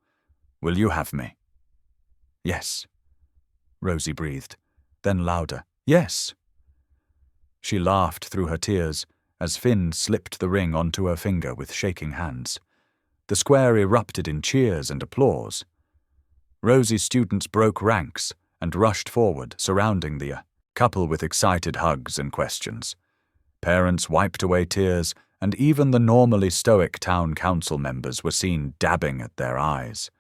Speaker 1: Will you have me?" "Yes," Rosie breathed, then louder, "Yes." She laughed through her tears as Finn slipped the ring onto her finger with shaking hands. The square erupted in cheers and applause. Rosie's students broke ranks and rushed forward, surrounding the couple with excited hugs and questions. Parents wiped away tears, and even the normally stoic town council members were seen dabbing at their eyes.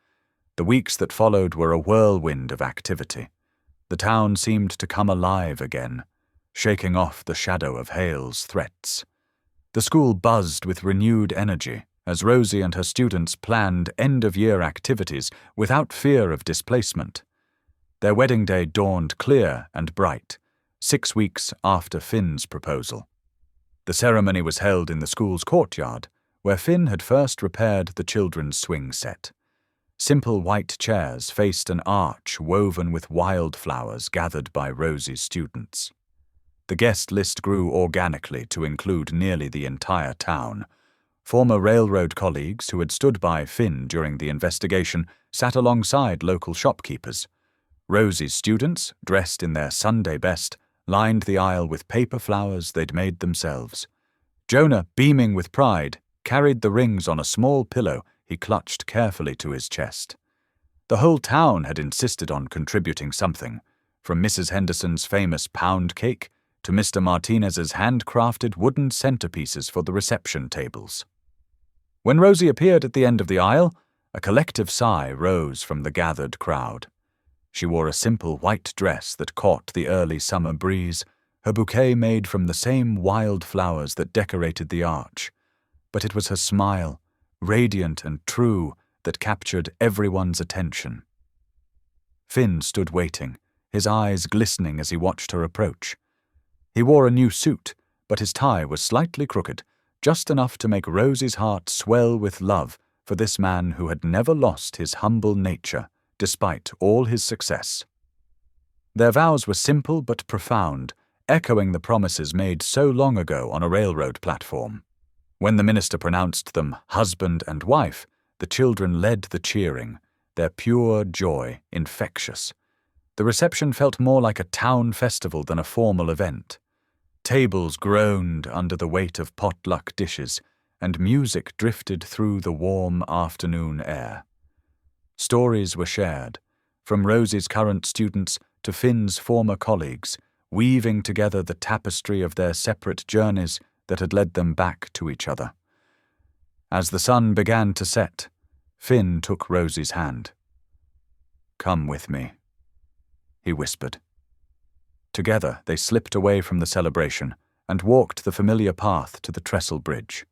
Speaker 1: The weeks that followed were a whirlwind of activity. The town seemed to come alive again, shaking off the shadow of Hale's threats. The school buzzed with renewed energy as Rosie and her students planned end-of-year activities without fear of displacement. Their wedding day dawned clear and bright, 6 weeks after Finn's proposal. The ceremony was held in the school's courtyard, where Finn had first repaired the children's swing set. Simple white chairs faced an arch woven with wildflowers gathered by Rosie's students. The guest list grew organically to include nearly the entire town. Former railroad colleagues who had stood by Finn during the investigation sat alongside local shopkeepers. Rosie's students, dressed in their Sunday best, lined the aisle with paper flowers they'd made themselves. Jonah, beaming with pride, carried the rings on a small pillow he clutched carefully to his chest. The whole town had insisted on contributing something, from Mrs. Henderson's famous pound cake to Mr. Martinez's handcrafted wooden centerpieces for the reception tables. When Rosie appeared at the end of the aisle, a collective sigh rose from the gathered crowd. She wore a simple white dress that caught the early summer breeze, her bouquet made from the same wild flowers that decorated the arch. But it was her smile, radiant and true, that captured everyone's attention. Finn stood waiting, his eyes glistening as he watched her approach. He wore a new suit, but his tie was slightly crooked, just enough to make Rosie's heart swell with love for this man who had never lost his humble nature, despite all his success. Their vows were simple but profound, echoing the promises made so long ago on a railroad platform. When the minister pronounced them husband and wife, the children led the cheering, their pure joy infectious. The reception felt more like a town festival than a formal event. Tables groaned under the weight of potluck dishes, and music drifted through the warm afternoon air. Stories were shared, from Rosie's current students to Finn's former colleagues, weaving together the tapestry of their separate journeys that had led them back to each other. As the sun began to set, Finn took Rosie's hand. "Come with me," he whispered. Together they slipped away from the celebration and walked the familiar path to the trestle bridge.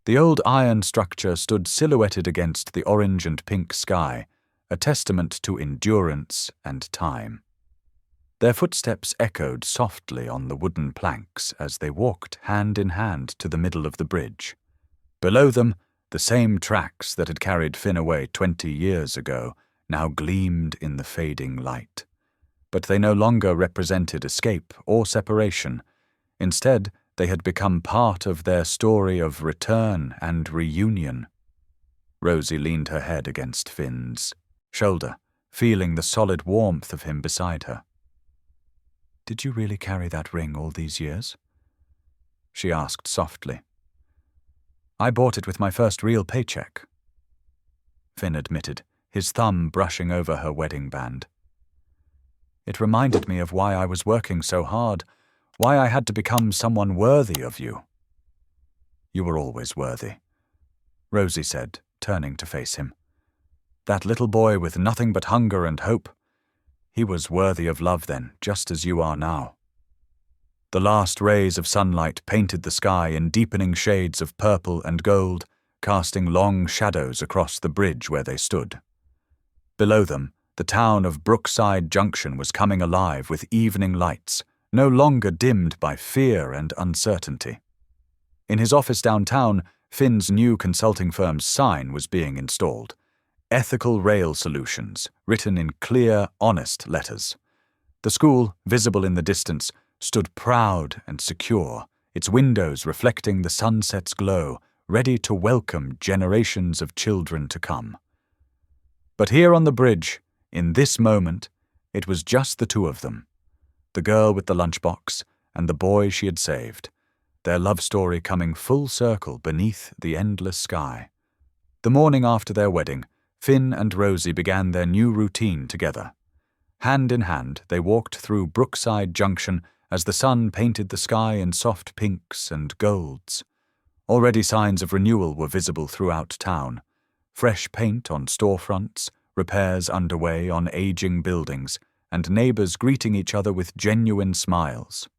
Speaker 1: The old iron structure stood silhouetted against the orange and pink sky, a testament to endurance and time. Their footsteps echoed softly on the wooden planks as they walked hand in hand to the middle of the bridge. Below them, the same tracks that had carried Finn away 20 years ago now gleamed in the fading light. But they no longer represented escape or separation. Instead, they had become part of their story of return and reunion. Rosie leaned her head against Finn's shoulder, feeling the solid warmth of him beside her. "Did you really carry that ring all these years?" she asked softly. "I bought it with my first real paycheck," Finn admitted, his thumb brushing over her wedding band. "It reminded me of why I was working so hard, why I had to become someone worthy of you." "You were always worthy," Rosie said, turning to face him. "That little boy with nothing but hunger and hope, he was worthy of love then, just as you are now." The last rays of sunlight painted the sky in deepening shades of purple and gold, casting long shadows across the bridge where they stood. Below them, the town of Brookside Junction was coming alive with evening lights, no longer dimmed by fear and uncertainty. In his office downtown, Finn's new consulting firm's sign was being installed. Ethical Rail Solutions, written in clear, honest letters. The school, visible in the distance, stood proud and secure, its windows reflecting the sunset's glow, ready to welcome generations of children to come. But here on the bridge, in this moment, it was just the two of them. The girl with the lunchbox and the boy she had saved, their love story coming full circle beneath the endless sky. The morning after their wedding, Finn and Rosie began their new routine together. Hand in hand, they walked through Brookside Junction as the sun painted the sky in soft pinks and golds. Already signs of renewal were visible throughout town. Fresh paint on storefronts, repairs underway on aging buildings, and neighbors greeting each other with genuine smiles.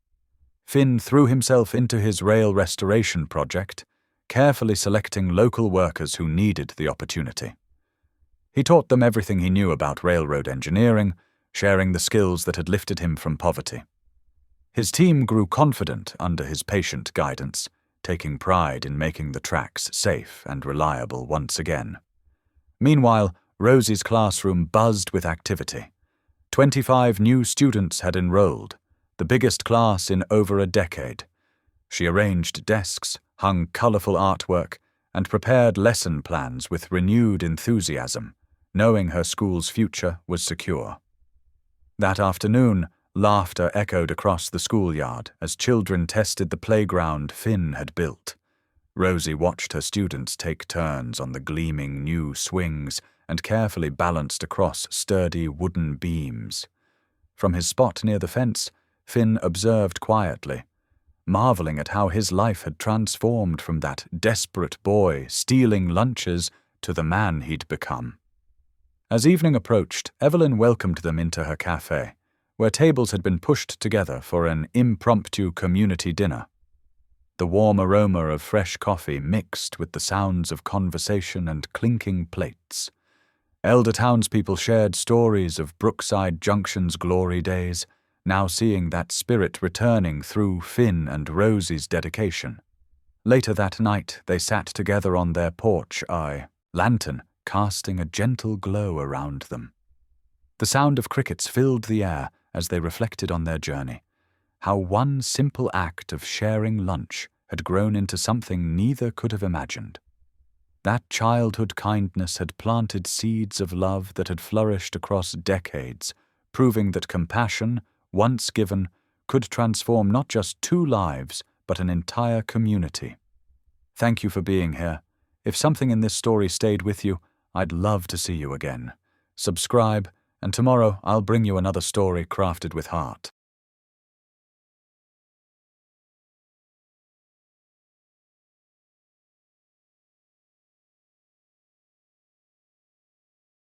Speaker 1: Finn threw himself into his rail restoration project, carefully selecting local workers who needed the opportunity. He taught them everything he knew about railroad engineering, sharing the skills that had lifted him from poverty. His team grew confident under his patient guidance, taking pride in making the tracks safe and reliable once again. Meanwhile, Rosie's classroom buzzed with activity. 25 new students had enrolled, the biggest class in over a decade. She arranged desks, hung colorful artwork, and prepared lesson plans with renewed enthusiasm, knowing her school's future was secure. That afternoon, laughter echoed across the schoolyard as children tested the playground Finn had built. Rosie watched her students take turns on the gleaming new swings and carefully balanced across sturdy wooden beams. From his spot near the fence, Finn observed quietly, marveling at how his life had transformed from that desperate boy stealing lunches to the man he'd become. As evening approached, Evelyn welcomed them into her cafe, where tables had been pushed together for an impromptu community dinner. The warm aroma of fresh coffee mixed with the sounds of conversation and clinking plates. Elder townspeople shared stories of Brookside Junction's glory days, now seeing that spirit returning through Finn and Rosie's dedication. Later that night, they sat together on their porch, a lantern casting a gentle glow around them. The sound of crickets filled the air as they reflected on their journey, how one simple act of sharing lunch had grown into something neither could have imagined. That childhood kindness had planted seeds of love that had flourished across decades, proving that compassion, once given, could transform not just two lives, but an entire community. Thank you for being here. If something in this story stayed with you, I'd love to see you again. Subscribe, and tomorrow I'll bring you another story crafted with heart.